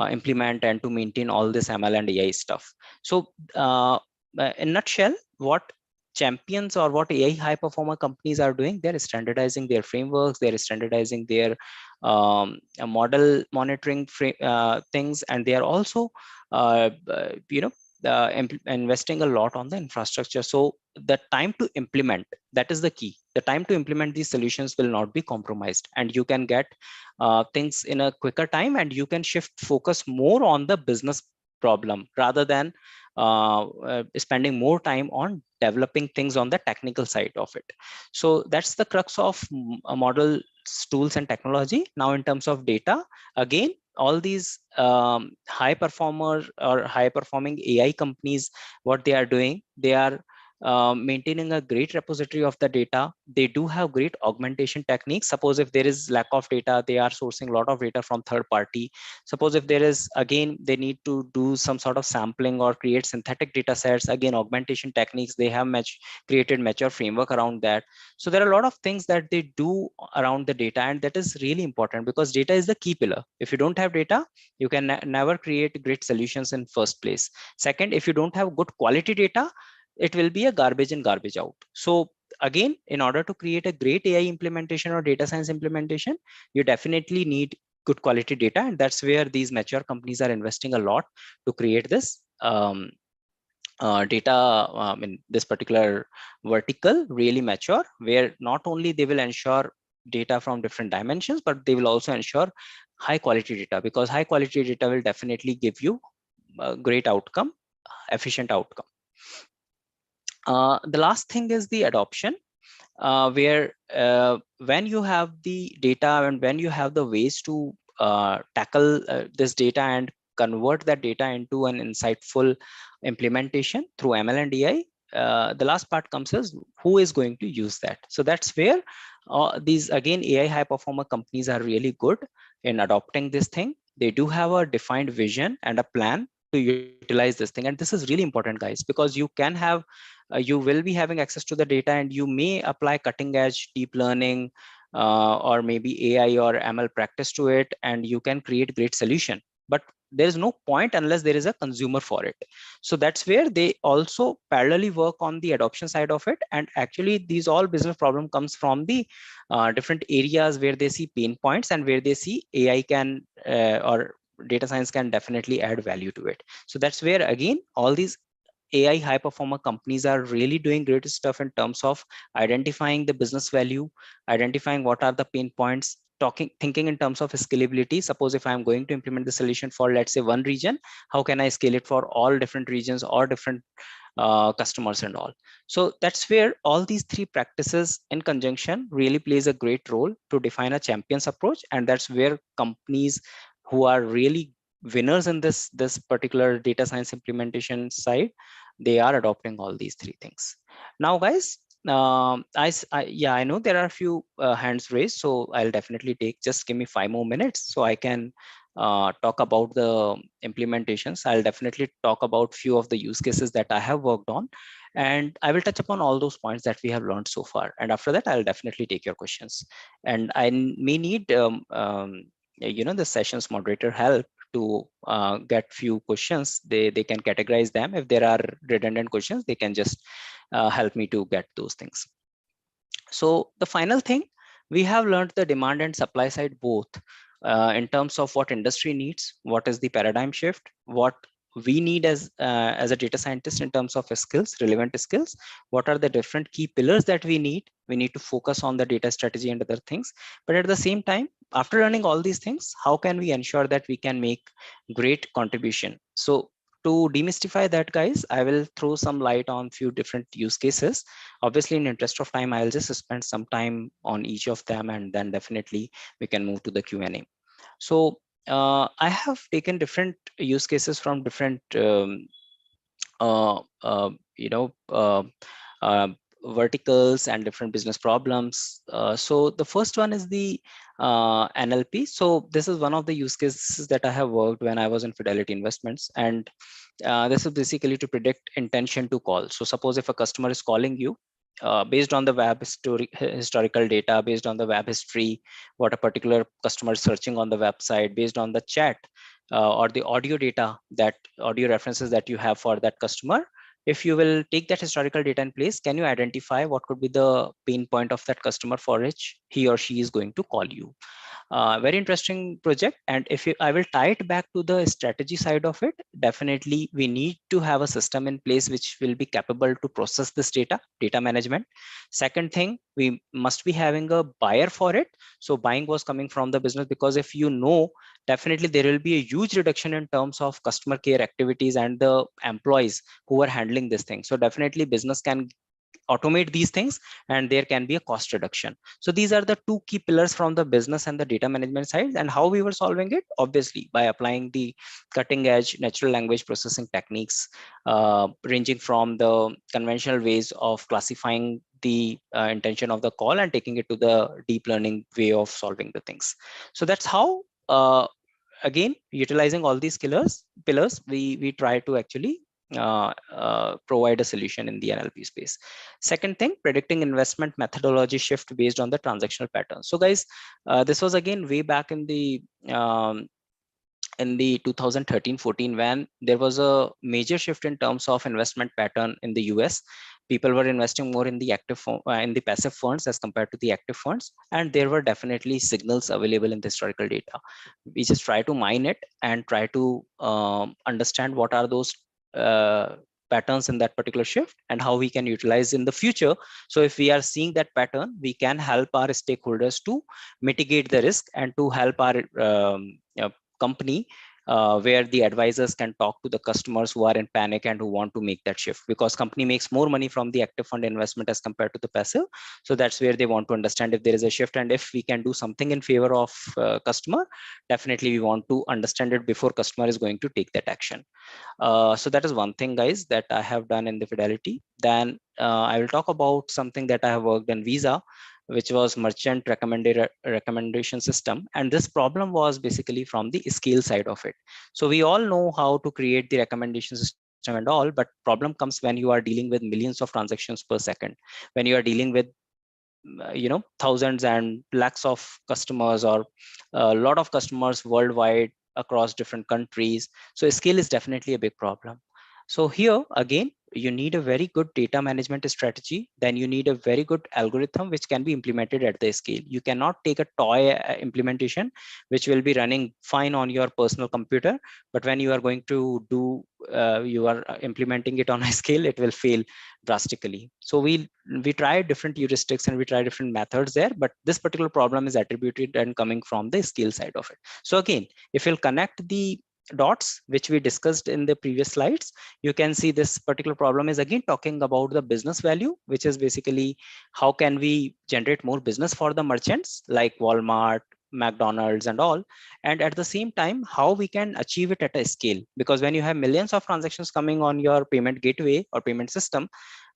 implement and to maintain all this ML and AI stuff. So in nutshell, what champions or what AI high performer companies are doing, they're standardizing their frameworks, they're standardizing their model monitoring things, and they are also investing a lot on the infrastructure. So the time to implement, that is the key. The time to implement these solutions will not be compromised, and you can get things in a quicker time, and you can shift focus more on the business problem rather than spending more time on developing things on the technical side of it. So that's the crux of model, tools, and technology. Now in terms of data, again, all these high performer or high performing AI companies, what they are doing, they are maintaining a great repository of the data. They do have great augmentation techniques. Suppose if there is lack of data, they are sourcing a lot of data from third party. Suppose if there is, again, they need to do some sort of sampling or create synthetic data sets, again, augmentation techniques, they have created mature framework around that. So there are a lot of things that they do around the data, and that is really important because data is the key pillar. If you don't have data, you can never create great solutions in first place. Second, if you don't have good quality data, it will be a garbage in, garbage out. So again, in order to create a great AI implementation or data science implementation, you definitely need good quality data, and that's where these mature companies are investing a lot to create this data in this particular vertical really mature, where not only they will ensure data from different dimensions, but they will also ensure high quality data, because high quality data will definitely give you a great outcome, efficient outcome. The last thing is the adoption, where when you have the data and when you have the ways to tackle this data and convert that data into an insightful implementation through ML and AI, the last part comes is who is going to use that. So that's where these, again, AI high performer companies are really good in adopting this thing. They do have a defined vision and a plan to utilize this thing, and this is really important, guys, because you can have you will be having access to the data, and you may apply cutting edge deep learning or maybe AI or ML practice to it, and you can create great solution. But there is no point unless there is a consumer for it. So that's where they also parallelly work on the adoption side of it. And actually, these all business problem comes from the different areas where they see pain points and where they see AI can or data science can definitely add value to it. So that's where, again, all these AI high performer companies are really doing great stuff in terms of identifying the business value, identifying what are the pain points, thinking in terms of scalability. Suppose if I'm going to implement the solution for, let's say, one region, how can I scale it for all different regions or different customers and all. So that's where all these three practices in conjunction really plays a great role to define a champions approach. And that's where companies who are really winners in this particular data science implementation side, they are adopting all these three things. Now, guys, yeah, I know there are a few hands raised, so I'll definitely take, just give me 5 more minutes so I can talk about the implementations. I'll definitely talk about few of the use cases that I have worked on, and I will touch upon all those points that we have learned so far. And after that, I'll definitely take your questions. And I may need the sessions moderator help to get few questions. They can categorize them. If there are redundant questions, they can just help me to get those things. So the final thing, we have learned the demand and supply side both in terms of what industry needs, what is the paradigm shift, what we need as a data scientist in terms of skills, relevant skills, what are the different key pillars that we need. We need to focus on the data strategy and other things. But at the same time, after learning all these things, how can we ensure that we can make great contribution? So to demystify that, guys, I will throw some light on few different use cases. Obviously, in interest of time, I'll just spend some time on each of them, and then definitely we can move to the Q&A. So I have taken different use cases from different uh, uh, you know uh, uh, verticals and different business problems. So the first one is the NLP. So this is one of the use cases that I have worked when I was in Fidelity Investments, and this is basically to predict intention to call. So suppose if a customer is calling you, based on the historical data, based on the web history, what a particular customer is searching on the website, based on the chat or the audio data, that audio references that you have for that customer, if you will take that historical data in place, can you identify what could be the pain point of that customer for which he or she is going to call you? Very interesting project. And if I will tie it back to the strategy side of it, definitely we need to have a system in place which will be capable to process this data management. Second thing, we must be having a buyer for it. So buying was coming from the business, because if you know, definitely there will be a huge reduction in terms of customer care activities and the employees who are handling this thing. So definitely business can automate these things, and there can be a cost reduction. So these are the two key pillars from the business and the data management side. And how we were solving it, obviously by applying the cutting edge natural language processing techniques, ranging from the conventional ways of classifying the intention of the call and taking it to the deep learning way of solving the things. So that's how, again, utilizing all these pillars, we try to actually provide a solution in the NLP space. Second thing, predicting investment methodology shift based on the transactional pattern. So guys, this was again way back um, in the 2013-14, when there was a major shift in terms of investment pattern in the US. People were investing more in the in the passive funds as compared to the active funds, and there were definitely signals available in the historical data. We just try to mine it and try to understand what are those uh, patterns in that particular shift and how we can utilize in the future. So if we are seeing that pattern, we can help our stakeholders to mitigate the risk and to help our company, where the advisors can talk to the customers who are in panic and who want to make that shift, because company makes more money from the active fund investment as compared to the passive. So that's where they want to understand if there is a shift, and if we can do something in favor of customer, definitely we want to understand it before customer is going to take that action. So that is one thing, guys, that I have done in the Fidelity. Then I will talk about something that I have worked in Visa, which was merchant recommendation system. And this problem was basically from the scale side of it. So we all know how to create the recommendation system and all, but problem comes when you are dealing with millions of transactions per second, when you are dealing with thousands and lakhs of customers, or a lot of customers worldwide across different countries. So scale is definitely a big problem. So here again, you need a very good data management strategy. Then you need a very good algorithm which can be implemented at the scale. You cannot take a toy implementation which will be running fine on your personal computer, but when you are going to do you are implementing it on a scale, it will fail drastically. So we try different heuristics and we try different methods there, but this particular problem is attributed and coming from the scale side of it. So again, if you'll connect the dots which we discussed in the previous slides, you can see this particular problem is again talking about the business value, which is basically how can we generate more business for the merchants like Walmart, McDonald's and all, and at the same time how we can achieve it at a scale, because when you have millions of transactions coming on your payment gateway or payment system,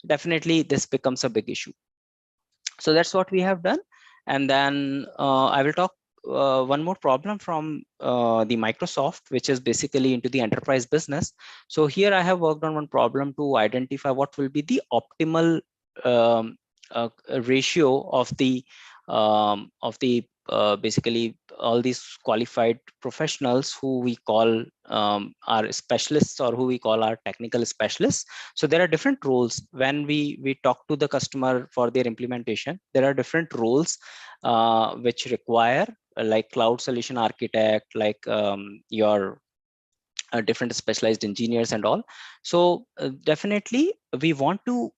definitely this becomes a big issue. So that's what we have done. And then I will talk one more problem from the Microsoft, which is basically into the enterprise business. So here I have worked on one problem to identify what will be the optimal um, ratio of the basically all these qualified professionals who we call our specialists, or who we call our technical specialists. So there are different roles when we talk to the customer for their implementation. There are different roles which require like cloud solution architect, like your different specialized engineers and all. So definitely we want to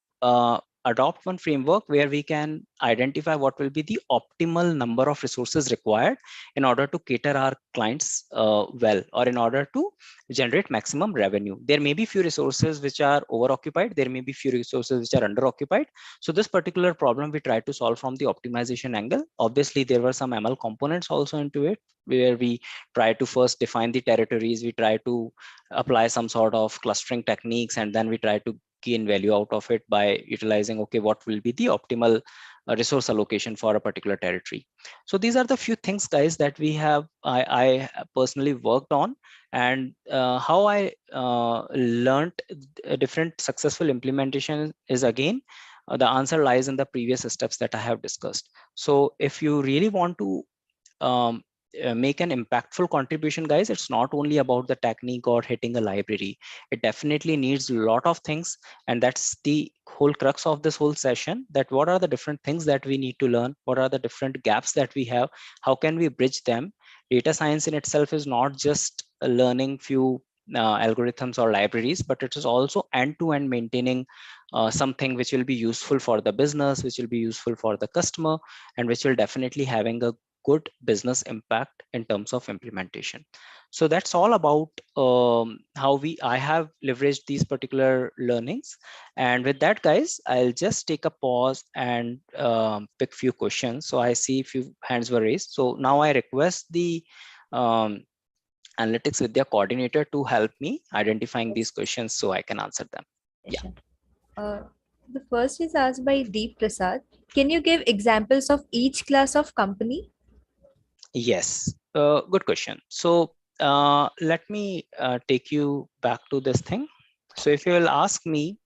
adopt one framework where we can identify what will be the optimal number of resources required in order to cater our clients well, or in order to generate maximum revenue. There may be few resources which are over occupied, there may be few resources which are under occupied. So this particular problem we try to solve from the optimization angle. Obviously there were some ML components also into it, where we try to first define the territories, we try to apply some sort of clustering techniques, and then we try to gain value out of it by utilizing, okay, what will be the optimal resource allocation for a particular territory. So these are the few things, guys, that I personally worked on, and how I learned different successful implementation is again the answer lies in the previous steps that I have discussed. So if you really want to um, make an impactful contribution, guys, it's not only about the technique or hitting a library. It definitely needs a lot of things, and that's the whole crux of this whole session, that what are the different things that we need to learn, what are the different gaps that we have, how can we bridge them. Data science in itself is not just learning few algorithms or libraries, but it is also end-to-end maintaining something which will be useful for the business, which will be useful for the customer, and which will definitely having a good business impact in terms of implementation. So that's all about how I have leveraged these particular learnings. And with that, guys, I'll just take a pause and pick few questions. So I see few hands were raised. So now I request the um, analytics with their coordinator to help me identifying these Yes. questions so I can answer them. Yes, Yeah. sure. Uh, the first is asked by Deep Prasad. Can you give examples of each class of company? Yes. Good question. So let me take you back to this thing. So if you will ask me,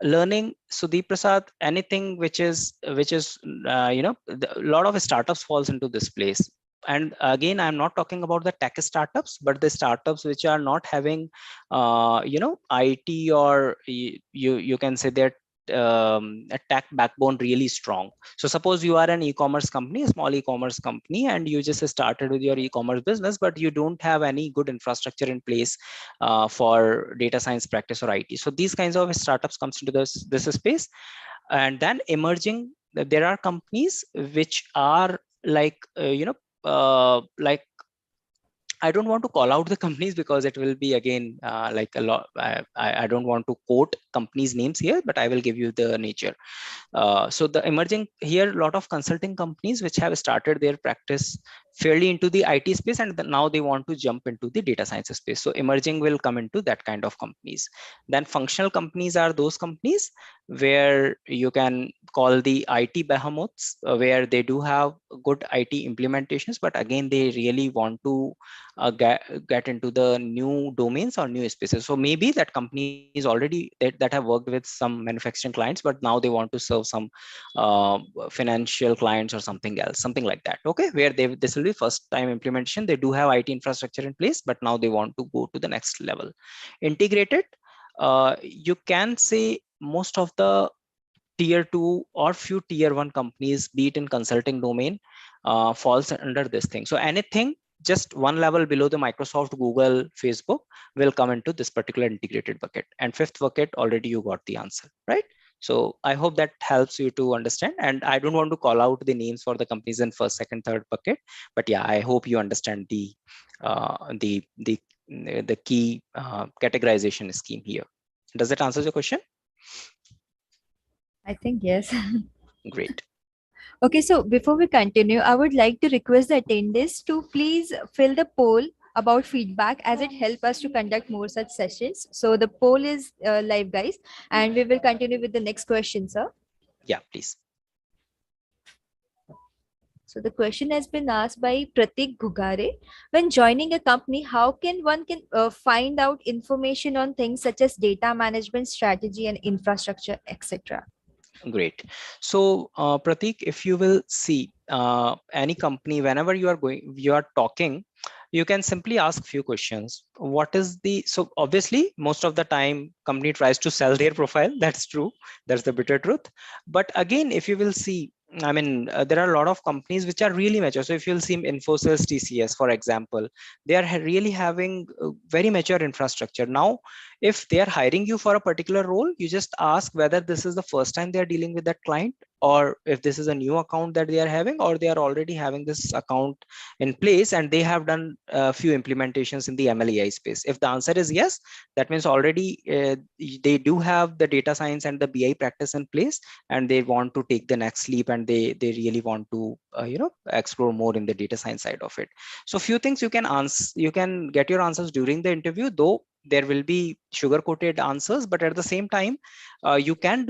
learning, Sudeep Prasad, anything which is a lot of startups falls into this place. And again, I'm not talking about the tech startups, but the startups which are not having IT, or you can say that a tech backbone really strong. So suppose you are an e-commerce company, a small e-commerce company, and you just started with your e-commerce business, but you don't have any good infrastructure in place for data science practice or IT. So these kinds of startups comes into this space. And then emerging, there are companies which are like like, I don't want to call out the companies because it will be again like a lot. I don't want to quote companies' names here, but I will give you the nature. So the emerging here, a lot of consulting companies which have started their practice fairly into the IT space, and now they want to jump into the data science space. So emerging will come into that kind of companies. Then functional companies are those companies where you can call the IT behemoths, where they do have good IT implementations, but again they really want to get into the new domains or new spaces. So maybe that company is already that have worked with some manufacturing clients, but now they want to serve some uh, financial clients or something else, something like that. Okay, where this will be first time implementation. They do have IT infrastructure in place, but now they want to go to the next level. Integrated, you can say most of the tier 2 or few tier 1 companies, be it in consulting domain, falls under this thing. So anything just one level below the Microsoft, Google, Facebook will come into this particular integrated bucket. And fifth bucket, already you got the answer, right? So I hope that helps you to understand. And I don't want to call out the names for the companies in first, second, third bucket, but yeah, I hope you understand the key categorization scheme here. Does that answer your question? I think yes. Great. Okay, so before we continue, I would like to request the attendees to please fill the poll about feedback as it helps us to conduct more such sessions. So the poll is live, guys, and we will continue with the next question, sir. Yeah, please. So the question has been asked by Pratik Gugare. When joining a company, how can one can find out information on things such as data management strategy and infrastructure, etc.? Great. So, Pratik, if you will see any company, whenever you are talking, you can simply ask few questions. What is so obviously, most of the time, company tries to sell their profile. That's true. That's the bitter truth. But again, if you will see, I mean, there are a lot of companies which are really mature. So if you'll see Infosys, TCS, for example, they are really having very mature infrastructure. Now, if they are hiring you for a particular role, you just ask whether this is the first time they are dealing with that client, or if this is a new account that they are having, or they are already having this account in place and they have done a few implementations in the MLEI space. If the answer is yes, that means already they do have the data science and the BI practice in place, and they want to take the next leap, and they really want to explore more in the data science side of it. So few things you can answer, you can get your answers during the interview, though there will be sugar coated answers, but at the same time you can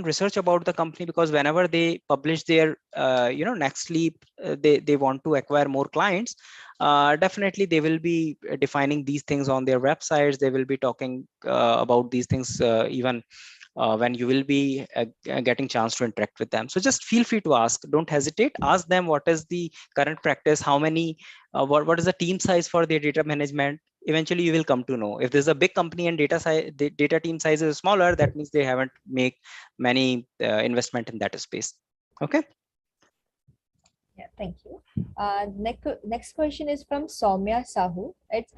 research about the company, because whenever they publish their next leap, they want to acquire more clients, definitely they will be defining these things on their websites. They will be talking about these things even when you will be getting chance to interact with them. So just feel free to ask, don't hesitate, ask them what is the current practice, how many what is the team size for their data management. Eventually you will come to know. If there's a big company and data size, the data team size is smaller, that means they haven't made many investment in that space. Okay. Yeah, thank you. Next question is from Soumya Sahu. It's,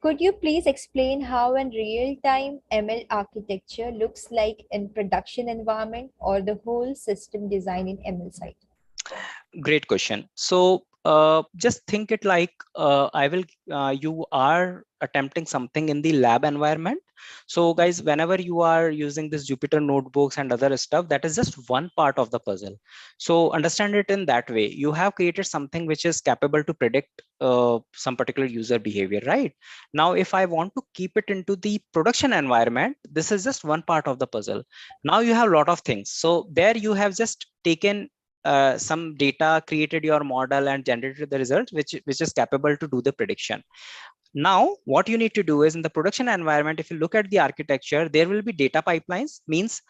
could you please explain how a real-time ML architecture looks like in production environment or the whole system design in ML side? Great question. So just think it like you are attempting something in the lab environment. So guys, whenever you are using this Jupyter notebooks and other stuff, that is just one part of the puzzle. So understand it in that way. You have created something which is capable to predict some particular user behavior, right? Now if I want to keep it into the production environment, this is just one part of the puzzle. Now you have a lot of things. So there you have just taken some data, created your model and generated the results which is capable to do the prediction. Now what you need to do is, in the production environment, if you look at the architecture, there will be data pipelines, means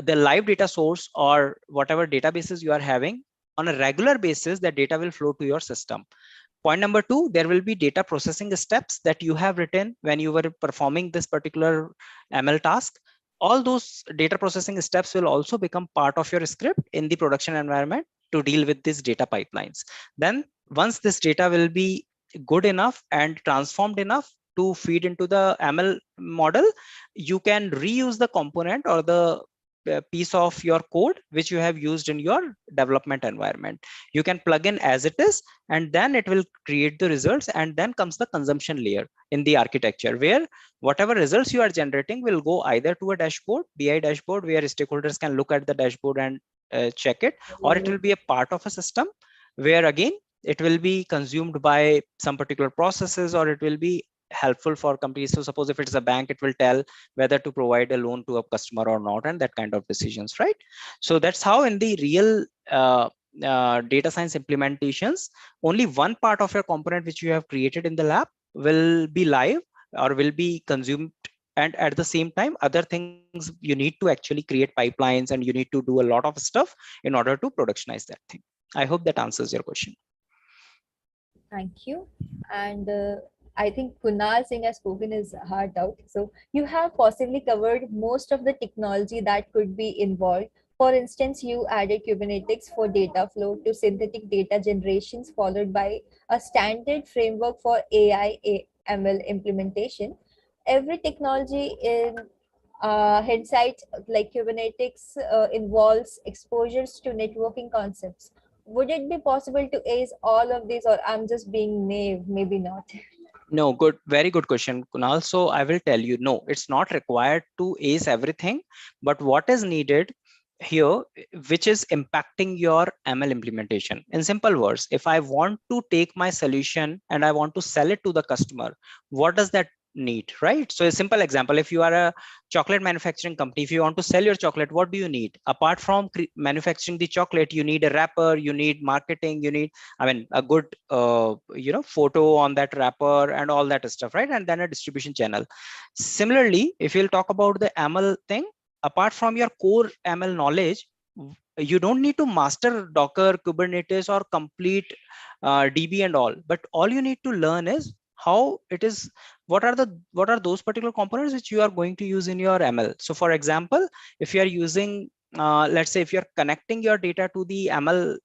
the live data source or whatever databases you are having, on a regular basis that data will flow to your system. Point number two, there will be data processing steps that you have written when you were performing this particular ML task. All those data processing steps will also become part of your script in the production environment to deal with these data pipelines. Then once this data will be good enough and transformed enough to feed into the ML model, you can reuse the component or the piece of your code which you have used in your development environment. You can plug in as it is, and then it will create the results. And then comes the consumption layer in the architecture, where whatever results you are generating will go either to a dashboard, BI dashboard, where stakeholders can look at the dashboard and check it, or it will be a part of a system where again it will be consumed by some particular processes, or it will be helpful for companies. So suppose if it's a bank, it will tell whether to provide a loan to a customer or not, and that kind of decisions, right? So that's how in the real data science implementations, only one part of your component which you have created in the lab will be live or will be consumed, and at the same time other things you need to actually create pipelines and you need to do a lot of stuff in order to productionize that thing. I hope that answers your question. Thank you. And I think Kunal Singh has spoken his heart out. So you have possibly covered most of the technology that could be involved. For instance, you added Kubernetes for data flow to synthetic data generations, followed by a standard framework for AI ML implementation. Every technology in hindsight, like Kubernetes, involves exposures to networking concepts. Would it be possible to ace all of these, or I'm just being naive? Maybe not. No, good, very good question, Kunal. So I will tell you, no, it's not required to ace everything, but what is needed here, which is impacting your ML implementation. In simple words, if I want to take my solution and I want to sell it to the customer, what does that need, right? So a simple example, if you are a chocolate manufacturing company, if you want to sell your chocolate, what do you need? Apart from manufacturing the chocolate, you need a wrapper, you need marketing, you need, I mean, a good photo on that wrapper and all that stuff, right? And then a distribution channel. Similarly, if you'll talk about the ML thing, apart from your core ML knowledge, you don't need to master Docker, Kubernetes, or complete DB and all, but all you need to learn is how it is, what are those particular components which you are going to use in your ML. So for example, if you are using let's say if you're connecting your data to the ML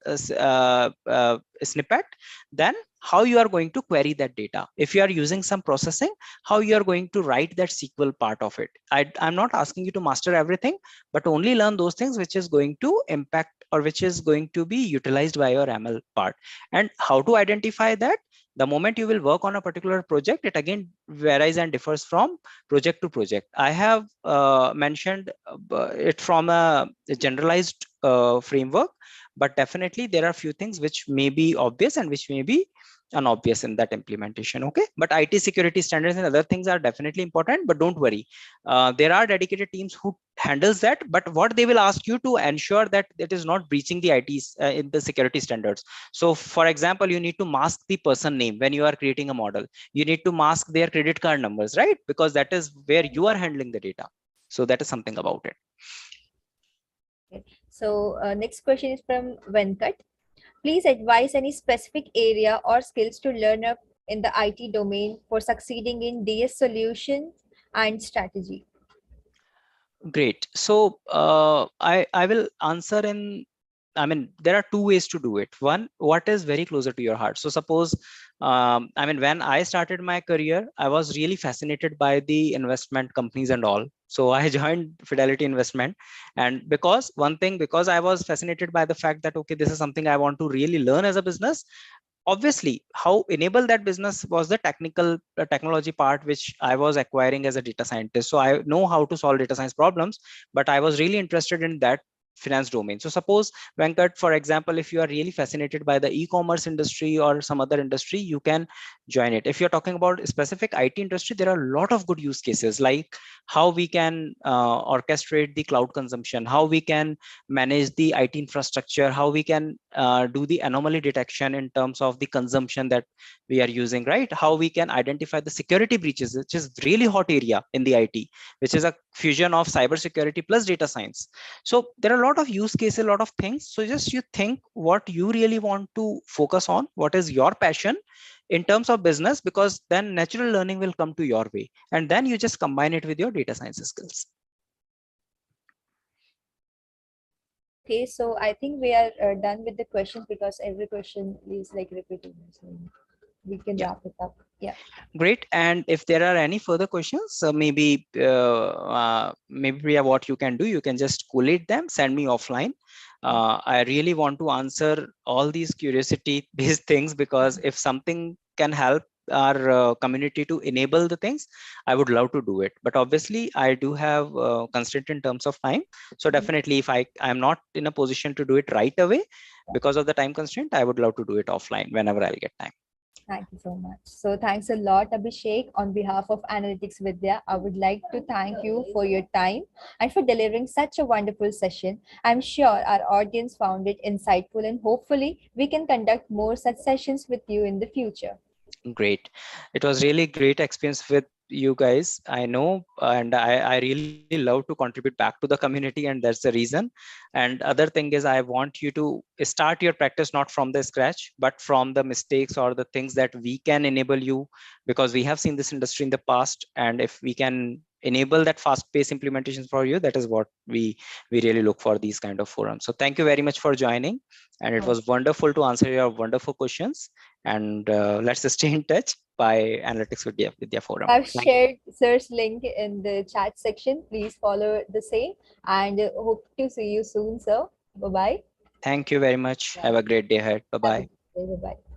snippet, then how you are going to query that data. If you are using some processing, how you are going to write that SQL part of it. I'm not asking you to master everything, but only learn those things which is going to impact or which is going to be utilized by your ML part. And how to identify that? The moment you will work on a particular project, it again varies and differs from project to project. I have mentioned it from a generalized framework, but definitely there are a few things which may be obvious and which may be unobvious in that implementation. Okay, but IT security standards and other things are definitely important, but don't worry, there are dedicated teams who handles that. But what they will ask you to ensure that it is not breaching the ITs in the security standards. So for example, you need to mask the person name when you are creating a model. You need to mask their credit card numbers, right? Because that is where you are handling the data. So that is something about it. Okay. So next question is from Venkat. Please advise any specific area or skills to learn up in the IT domain for succeeding in DS solution and strategy. Great. So I will answer in, I mean, there are two ways to do it. One, what is very closer to your heart. So suppose, I mean, when I started my career, I was really fascinated by the investment companies and all. So I joined Fidelity Investment. And because one thing, because I was fascinated by the fact that, okay, this is something I want to really learn as a business. obviously how enable that business was the technology part which I was acquiring as a data scientist. So I know how to solve data science problems, but I was really interested in that finance domain. So suppose, Venkat, for example, if you are really fascinated by the e-commerce industry or some other industry, you can join it. If you're talking about specific IT industry, there are a lot of good use cases, like how we can orchestrate the cloud consumption, how we can manage the IT infrastructure, how we can do the anomaly detection in terms of the consumption that we are using, right? How we can identify the security breaches, which is really hot area in the IT, which is a fusion of cybersecurity plus data science. So there are a lot of use cases, a lot of things. So just you think what you really want to focus on, what is your passion in terms of business, because then natural learning will come to your way, and then you just combine it with your data science skills. Okay, so I think we are done with the questions because every question is like repeating. So we can Yeah. wrap it up. Yeah. Great. And if there are any further questions, maybe Priya, what you can do, you can just collate them, send me offline. I really want to answer all these curiosity-based things, because if something can help our community to enable the things, I would love to do it. But obviously, I do have constraint in terms of time. So definitely, if I'm not in a position to do it right away because of the time constraint, I would love to do it offline whenever I'll get time. Thank you so much. So thanks a lot, Abhishek. On behalf of Analytics Vidya, I would like to thank you for your time and for delivering such a wonderful session. I'm sure our audience found it insightful, and hopefully we can conduct more such sessions with you in the future. Great. It was really great experience with you guys. I know, and I really love to contribute back to the community, and that's the reason. And other thing is, I want you to start your practice not from the scratch, but from the mistakes or the things that we can enable you, because we have seen this industry in the past. And if we can enable that fast-paced implementations for you, that is what we really look for, these kind of forums. So thank you very much for joining, and it was wonderful to answer your wonderful questions. And let's stay in touch by Analytics Vidya Forum. I've Thank you. shared Sir's link in the chat section. Please follow the same and hope to see you soon, sir. Bye bye. Thank you very much. Have a great day ahead. Bye Have a bye. good day. Bye bye.